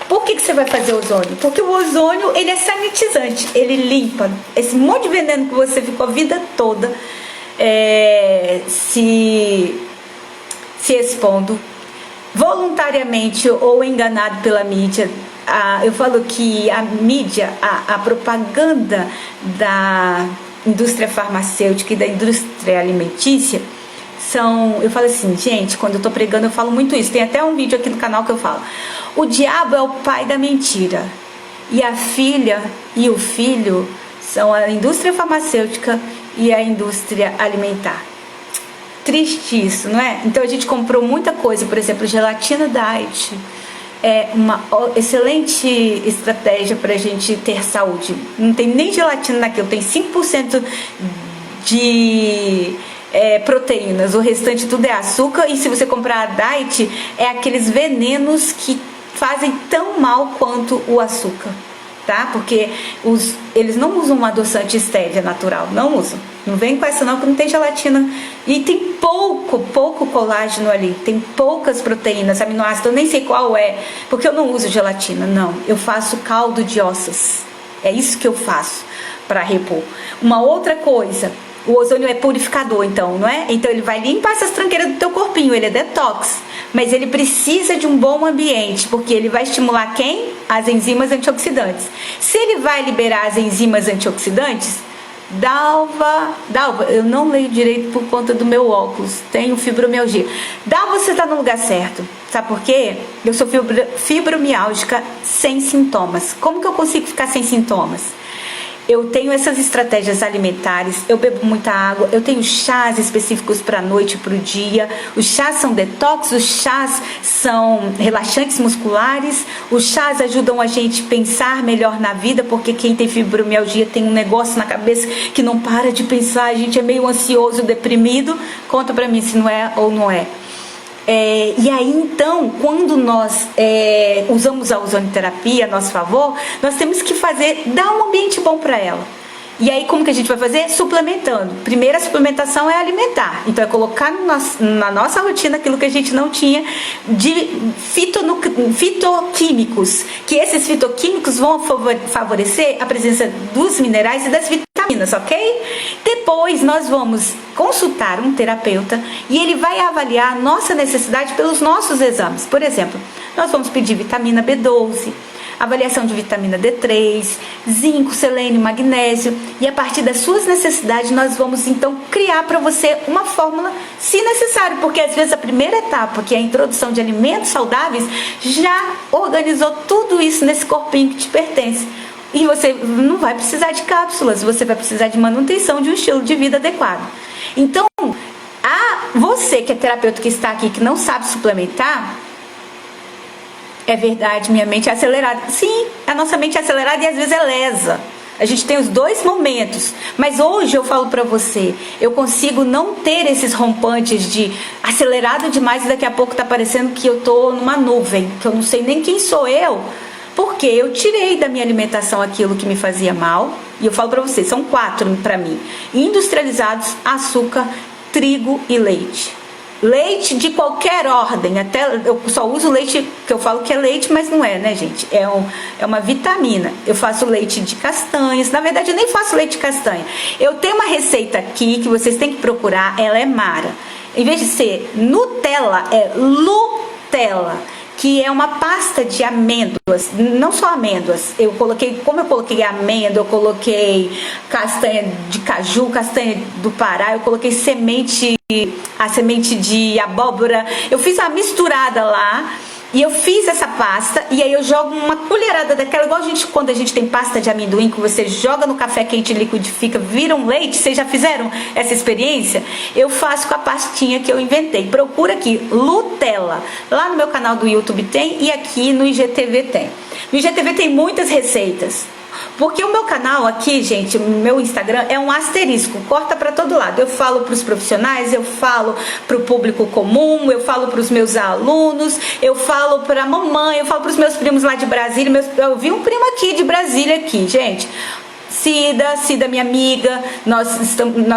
Por que você vai fazer ozônio? Porque o ozônio, ele é sanitizante, ele limpa esse monte de veneno que você ficou a vida toda se expondo, voluntariamente ou enganado pela mídia. Eu falo que a mídia, a propaganda da indústria farmacêutica e da indústria alimentícia eu falo assim, gente, quando eu tô pregando eu falo muito isso, tem até um vídeo aqui no canal que eu falo, o diabo é o pai da mentira, e a filha e o filho são a indústria farmacêutica e a indústria alimentar. Triste isso, não é? Então a gente comprou muita coisa, por exemplo, gelatina diet, é uma excelente estratégia para a gente ter saúde. Não tem nem gelatina naquilo, tem 5% de proteínas, o restante tudo é açúcar. E se você comprar a diet, é aqueles venenos que fazem tão mal quanto o açúcar. tá? Porque eles não usam um adoçante stevia natural, não usam. Não vem com essa não, porque não tem gelatina. E tem pouco colágeno ali, tem poucas proteínas, aminoácidos, eu nem sei qual é, porque eu não uso gelatina, não. Eu faço caldo de ossos. É isso que eu faço para repor. Uma outra coisa, o ozônio é purificador, então, não é? Então ele vai limpar essas tranqueiras do teu corpinho, ele é detox. Mas ele precisa de um bom ambiente, porque ele vai estimular quem? As enzimas antioxidantes. Se ele vai liberar as enzimas antioxidantes, Dalva, eu não leio direito por conta do meu óculos, tenho fibromialgia. Dalva, você está no lugar certo. Sabe por quê? Eu sou fibromialgica sem sintomas. Como que eu consigo ficar sem sintomas? Eu tenho essas estratégias alimentares, eu bebo muita água, eu tenho chás específicos para a noite e para o dia. Os chás são detox, os chás são relaxantes musculares, os chás ajudam a gente a pensar melhor na vida, porque quem tem fibromialgia tem um negócio na cabeça que não para de pensar, a gente é meio ansioso, deprimido. Conta para mim se não é ou não é. E aí então, quando nós usamos a ozonioterapia a nosso favor, nós temos que dar um ambiente bom para ela. E aí como que a gente vai fazer? Suplementando. Primeira suplementação é alimentar. Então é colocar na nossa rotina aquilo que a gente não tinha de fitoquímicos. Que esses fitoquímicos vão favorecer a presença dos minerais e das vitaminas, ok? Depois nós vamos consultar um terapeuta e ele vai avaliar a nossa necessidade pelos nossos exames. Por exemplo, nós vamos pedir vitamina B12, avaliação de vitamina D3, zinco, selênio, magnésio, e a partir das suas necessidades nós vamos então criar para você uma fórmula, se necessário, porque às vezes a primeira etapa, que é a introdução de alimentos saudáveis, já organizou tudo isso nesse corpinho que te pertence. E você não vai precisar de cápsulas, você vai precisar de manutenção de um estilo de vida adequado. Então, você que é terapeuta que está aqui, que não sabe suplementar, é verdade, minha mente é acelerada. Sim, a nossa mente é acelerada e às vezes é lesa. A gente tem os dois momentos. Mas hoje eu falo pra você, eu consigo não ter esses rompantes de acelerado demais e daqui a pouco tá parecendo que eu tô numa nuvem, que eu não sei nem quem sou eu. Porque eu tirei da minha alimentação aquilo que me fazia mal. E eu falo pra você, são 4 pra mim. Industrializados, açúcar, trigo e leite. Leite de qualquer ordem, até eu só uso leite que eu falo que é leite, mas não é, né, gente? É uma vitamina. Eu faço leite de castanhas, na verdade eu nem faço leite de castanha. Eu tenho uma receita aqui que vocês têm que procurar, ela é mara. Em vez de ser Nutella, é Lutella, que é uma pasta de amêndoas, não só amêndoas. Como eu coloquei amêndoa, eu coloquei castanha de caju, castanha do Pará, eu coloquei a semente de abóbora, eu fiz uma misturada lá. E eu fiz essa pasta e aí eu jogo uma colherada daquela, igual quando a gente tem pasta de amendoim, que você joga no café quente, liquidifica, vira um leite. Vocês já fizeram essa experiência? Eu faço com a pastinha que eu inventei. Procura aqui, Lutella. Lá no meu canal do YouTube tem e aqui no IGTV tem. No IGTV tem muitas receitas. Porque o meu canal aqui, gente, o meu Instagram é um asterisco, corta para todo lado. Eu falo para os profissionais, eu falo para o público comum, eu falo para os meus alunos, eu falo para a mamãe, eu falo para os meus primos lá de Brasília. Eu vi um primo aqui de Brasília aqui, gente. Cida, minha amiga, nós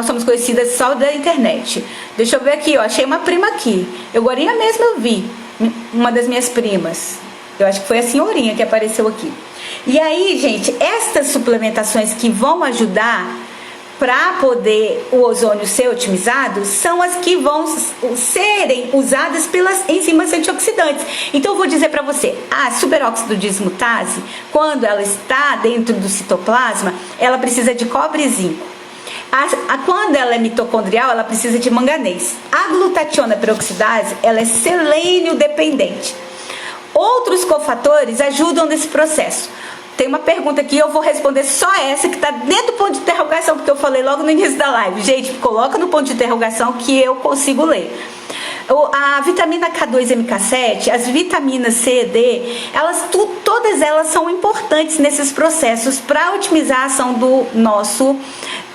somos conhecidas só da internet. Deixa eu ver aqui, ó, achei uma prima aqui. Agora mesmo eu vi uma das minhas primas. Eu acho que foi a senhorinha que apareceu aqui. E aí, gente, estas suplementações que vão ajudar para poder o ozônio ser otimizado são as que vão serem usadas pelas enzimas antioxidantes. Então eu vou dizer para você, a superóxido dismutase, quando ela está dentro do citoplasma, ela precisa de cobre e zinco. Quando ela é mitocondrial, ela precisa de manganês. A glutationa peroxidase, ela é selênio dependente. Outros cofatores ajudam nesse processo. Tem uma pergunta aqui, eu vou responder só essa que está dentro do ponto de interrogação, porque eu falei logo no início da live. Gente, coloca no ponto de interrogação que eu consigo ler. A vitamina K2-MK7, as vitaminas C e D, todas elas são importantes nesses processos para otimizar a ação do nosso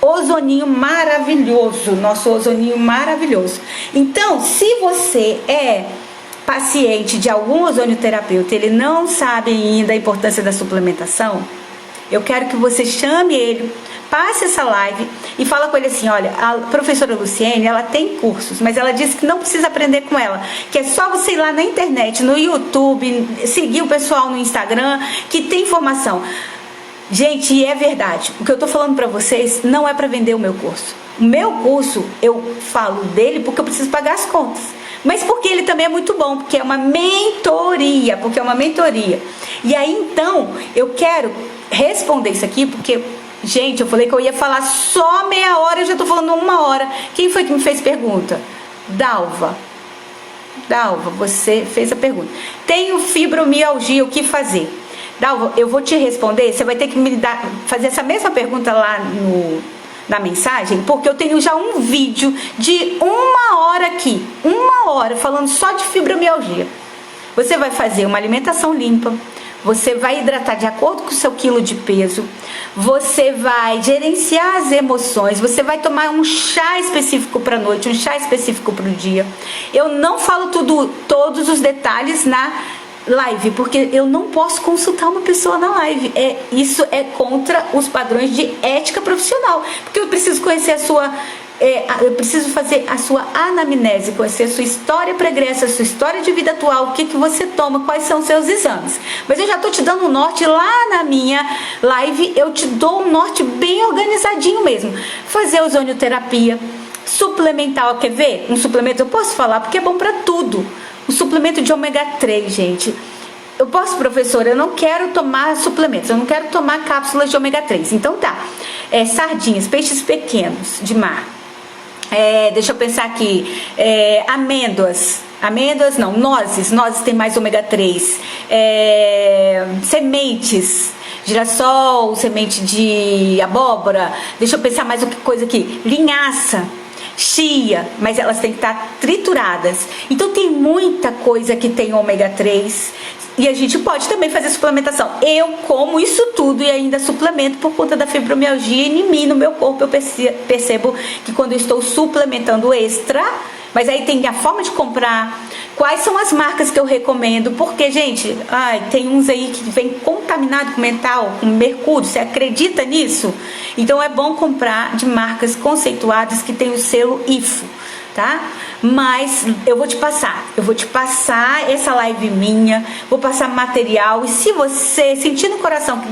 ozoninho maravilhoso. Então, se você é paciente de algum ozonioterapeuta, ele não sabe ainda a importância da suplementação, eu quero que você chame ele, passe essa live e fala com ele assim: olha, a professora Luciene, ela tem cursos, mas ela disse que não precisa aprender com ela, que é só você ir lá na internet, no YouTube, seguir o pessoal no Instagram, que tem informação. Gente, e é verdade, o que eu tô falando pra vocês não é pra vender o meu curso. O meu curso, eu falo dele porque eu preciso pagar as contas, mas porque ele também é muito bom, porque é uma mentoria, E aí, então, eu quero responder isso aqui, porque, gente, eu falei que eu ia falar só meia hora, eu já tô falando 1 hora. Quem foi que me fez pergunta? Dalva, você fez a pergunta. Tenho fibromialgia, o que fazer? Dalva, eu vou te responder, você vai ter que fazer essa mesma pergunta lá na mensagem, porque eu tenho já um vídeo de 1 hora aqui, 1 hora, falando só de fibromialgia. Você vai fazer uma alimentação limpa, você vai hidratar de acordo com o seu quilo de peso, você vai gerenciar as emoções, você vai tomar um chá específico para a noite, um chá específico para o dia. Eu não falo todos os detalhes na live, porque eu não posso consultar uma pessoa na live. Isso é contra os padrões de ética profissional, porque eu preciso conhecer eu preciso fazer a sua anamnese, conhecer a sua história pregressa, a sua história de vida atual, o que você toma, quais são os seus exames. Mas eu já estou te dando um norte lá na minha live, eu te dou um norte bem organizadinho mesmo. Fazer ozonioterapia, suplementar, quer ver? Um suplemento eu posso falar porque é bom para tudo. O suplemento de ômega 3, gente. Eu posso, professora, eu não quero tomar suplementos, eu não quero tomar cápsulas de ômega 3. Então tá. Sardinhas, peixes pequenos de mar. Deixa eu pensar aqui. Amêndoas não, nozes tem mais ômega 3. Sementes, girassol, semente de abóbora. Deixa eu pensar mais uma coisa aqui. Linhaça, chia, mas elas têm que estar trituradas. Então tem muita coisa que tem ômega 3 e a gente pode também fazer suplementação. Eu como isso tudo e ainda suplemento por conta da fibromialgia, e em mim, no meu corpo, eu percebo que quando eu estou suplementando extra, mas aí tem a forma de comprar, quais são as marcas que eu recomendo, porque, gente, tem uns aí que vem contaminado com metal, com mercúrio, você acredita nisso? Então é bom comprar de marcas conceituadas que tem o selo IFO, tá? Mas eu vou te passar essa live minha, vou passar material, e se você sentir no coração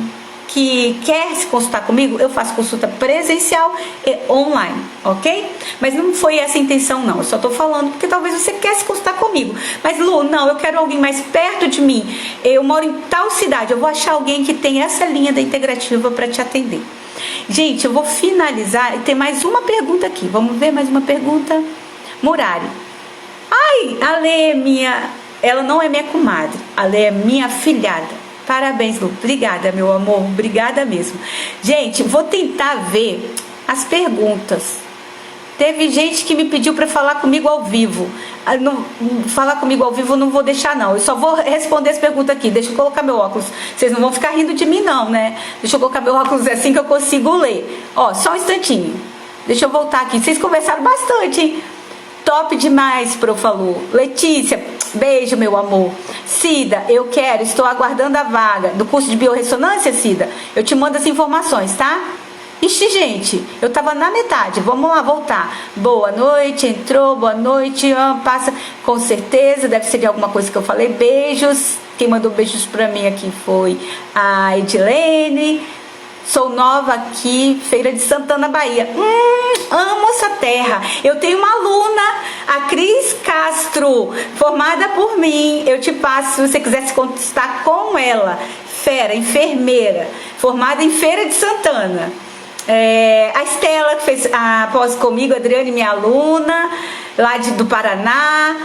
que quer se consultar comigo, eu faço consulta presencial e online, ok? Mas não foi essa a intenção, não. Eu só tô falando porque talvez você quer se consultar comigo. Mas, Lu, não, eu quero alguém mais perto de mim. Eu moro em tal cidade, eu vou achar alguém que tem essa linha da integrativa para te atender. Gente, eu vou finalizar e tem mais uma pergunta aqui. Vamos ver mais uma pergunta? Murari. A Lê ela não é minha comadre, a Lê é minha afilhada. Parabéns, Lu. Obrigada, meu amor. Obrigada mesmo. Gente, vou tentar ver as perguntas. Teve gente que me pediu para falar comigo ao vivo. Falar comigo ao vivo eu não vou deixar, não. Eu só vou responder as perguntas aqui. Deixa eu colocar meu óculos. Vocês não vão ficar rindo de mim, não, né? Deixa eu colocar meu óculos assim que eu consigo ler. Só um instantinho. Deixa eu voltar aqui. Vocês conversaram bastante, hein? Top demais, Profalu. Letícia, beijo, meu amor. Cida, estou aguardando a vaga do curso de biorressonância, Cida. Eu te mando as informações, tá? Ixi, gente, eu tava na metade. Vamos lá, voltar. Boa noite, entrou, boa noite. Passa, com certeza, deve ser de alguma coisa que eu falei. Beijos. Quem mandou beijos pra mim aqui foi a Edilene. Sou nova aqui, Feira de Santana, Bahia. Amo essa terra. Eu tenho uma aluna, a Cris Castro, formada por mim. Eu te passo, se você quiser se consultar com ela. Enfermeira, formada em Feira de Santana. A Estela, que fez a pós comigo, a Adriane, minha aluna, lá do Paraná.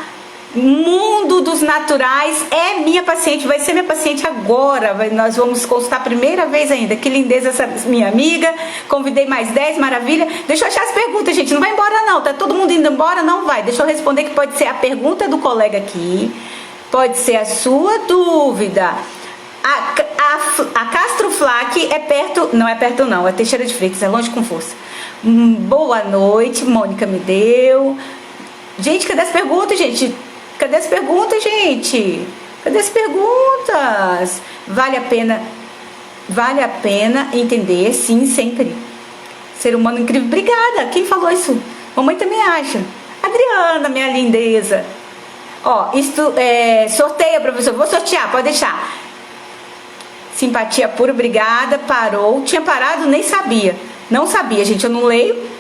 Mundo dos Naturais, é minha paciente, vai ser minha paciente agora. Nós vamos consultar a primeira vez ainda. Que lindeza essa minha amiga. Convidei mais 10, maravilha. Deixa eu achar as perguntas, gente. Não vai embora, não. Tá todo mundo indo embora? Não vai. Deixa eu responder, que pode ser a pergunta do colega aqui, pode ser a sua dúvida. A Castro Flac é perto, não é perto não, é Teixeira de Freitas, é longe com força. Boa noite, Mônica me deu. Gente, cadê as perguntas, gente? Cadê as perguntas, gente? Cadê as perguntas? Vale a pena Vale a pena entender, sim, sempre. Ser humano incrível. Obrigada. Quem falou isso? Mamãe também acha. Adriana, minha lindeza. Ó, isto sorteia, professor. Vou sortear, pode deixar. Simpatia pura, obrigada. Parou. Tinha parado, nem sabia. Não sabia, gente. Eu não leio.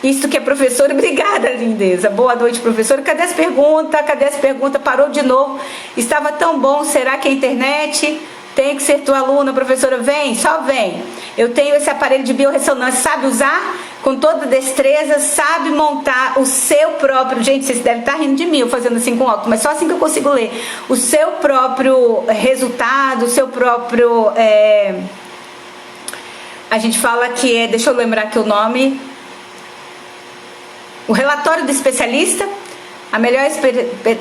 Isto que é professora, obrigada, lindeza. Boa noite, professora. Cadê as perguntas? Cadê as perguntas? Parou de novo. Estava tão bom. Será que a internet tem que ser tua aluna, professora? Vem, só vem. Eu tenho esse aparelho de biorressonância. Sabe usar? Com toda destreza, sabe montar o seu próprio... Gente, vocês devem estar rindo de mim, eu fazendo assim com óculos, mas só assim que eu consigo ler. O seu próprio resultado, o seu próprio... A gente fala que é... Deixa eu lembrar aqui o nome... O relatório do especialista, a melhor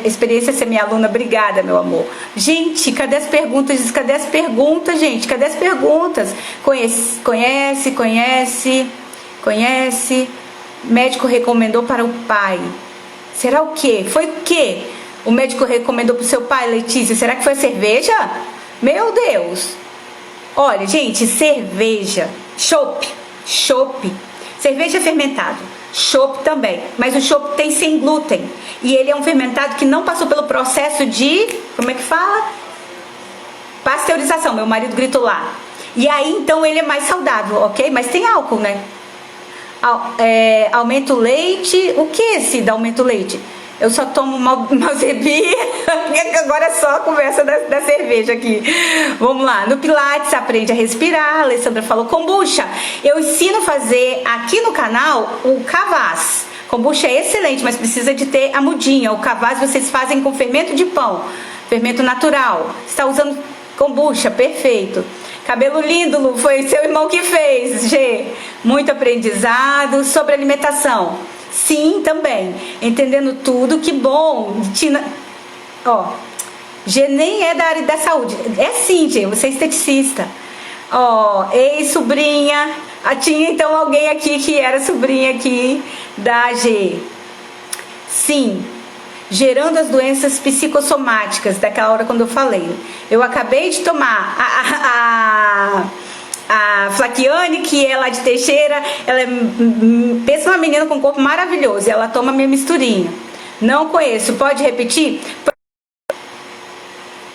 experiência é ser minha aluna. Obrigada, meu amor. Gente, cadê as perguntas? Cadê as perguntas, gente? Cadê as perguntas? Conhece. Médico recomendou para o pai. Será o quê? Foi o quê? O médico recomendou para o seu pai, Letícia? Será que foi a cerveja? Meu Deus. Olha, gente, cerveja, chopp. Cerveja fermentado. Chopp também, mas o chopp tem sem glúten e ele é um fermentado que não passou pelo processo de, como é que fala? Pasteurização, meu marido gritou lá. E aí então ele é mais saudável, ok? Mas tem álcool, né? Aumenta o leite. O que é esse da aumenta o leite? Eu só tomo Malzebi. Agora é só a conversa da cerveja aqui. Vamos lá. No Pilates aprende a respirar. A Alessandra falou kombucha. Eu ensino a fazer aqui no canal o kvass. Kombucha é excelente, mas precisa de ter a mudinha. O kvass vocês fazem com fermento de pão. Fermento natural. Está usando kombucha. Perfeito. Cabelo lindo, Lu. Foi seu irmão que fez, G. Muito aprendizado sobre alimentação. Sim, também. Entendendo tudo, que bom. Tina, ó, G nem é da área da saúde. É sim, G, você é esteticista. Ó, ei, sobrinha. Tinha então alguém aqui que era sobrinha aqui da G. Sim, gerando as doenças psicossomáticas, daquela hora quando eu falei. Eu acabei de tomar a Flaquiane, que é lá de Teixeira, ela pensa uma menina com um corpo maravilhoso, e ela toma minha misturinha. Não conheço, pode repetir?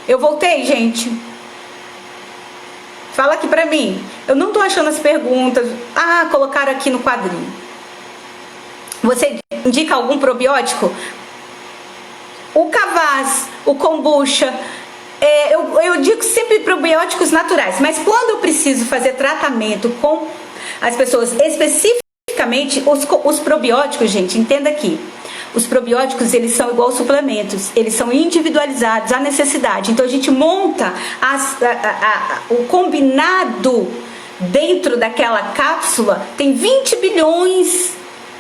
Eu voltei, gente. Fala aqui pra mim. Eu não tô achando as perguntas. Ah, colocaram aqui no quadrinho. Você indica algum probiótico? O kvass, o kombucha... eu digo sempre probióticos naturais, mas quando eu preciso fazer tratamento com as pessoas, especificamente os probióticos, gente, entenda aqui, os probióticos eles são igual suplementos, eles são individualizados à necessidade, então a gente monta o combinado dentro daquela cápsula, tem 20 bilhões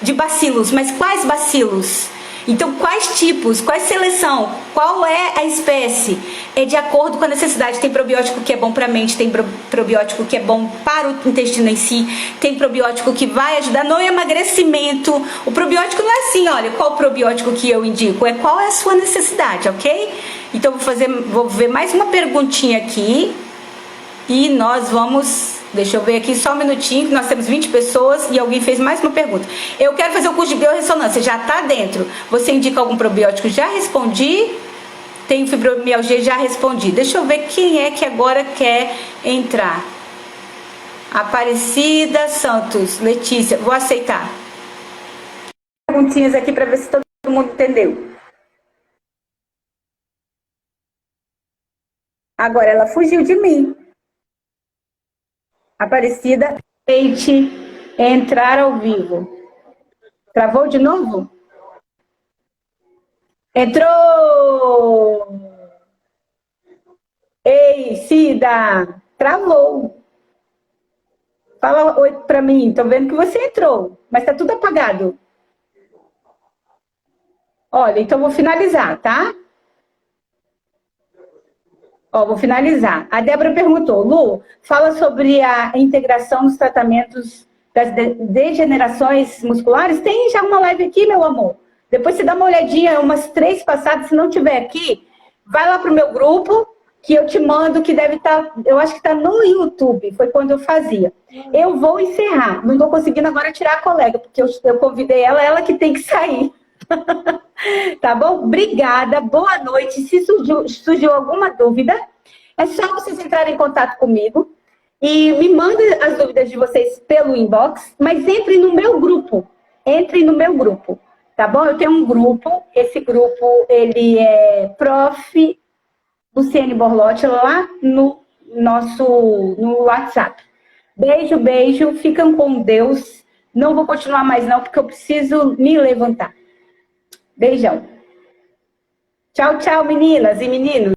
de bacilos, mas quais bacilos? Então, quais tipos, qual seleção, qual é a espécie? É de acordo com a necessidade. Tem probiótico que é bom para a mente, tem probiótico que é bom para o intestino em si, tem probiótico que vai ajudar no emagrecimento. O probiótico não é assim, olha, qual probiótico que eu indico? É qual é a sua necessidade, ok? Então, vou ver mais uma perguntinha aqui e nós vamos... Deixa eu ver aqui só um minutinho, que nós temos 20 pessoas e alguém fez mais uma pergunta. Eu quero fazer o curso de biorressonância, já está dentro. Você indica algum probiótico? Já respondi. Tem fibromialgia? Já respondi. Deixa eu ver quem é que agora quer entrar. Aparecida Santos, Letícia, vou aceitar. Perguntinhas aqui para ver se todo mundo entendeu. Agora ela fugiu de mim. Aparecida, tente entrar ao vivo. Travou de novo? Entrou! Ei, Cida! Travou. Fala oi pra mim. Tô vendo que você entrou, mas tá tudo apagado. Olha, então vou finalizar, tá? Ó, vou finalizar. A Débora perguntou, Lu, fala sobre a integração nos tratamentos das degenerações musculares. Tem já uma live aqui, meu amor. Depois você dá uma olhadinha, umas 3 passadas, se não tiver aqui, vai lá pro meu grupo, que eu te mando, que deve estar, eu acho que está no YouTube, foi quando eu fazia. Eu vou encerrar, não estou conseguindo agora tirar a colega, porque eu convidei ela, ela que tem que sair. Tá bom? Obrigada, boa noite. Se surgiu alguma dúvida, é só vocês entrarem em contato comigo e me mandem as dúvidas de vocês pelo inbox, mas entre no meu grupo. Entre no meu grupo, tá bom? Eu tenho um grupo, esse grupo, ele é Prof. Luciane Borlotti, lá no WhatsApp. Beijo, beijo, ficam com Deus. Não vou continuar mais não, porque eu preciso me levantar. Beijão. Tchau, tchau, meninas e meninos.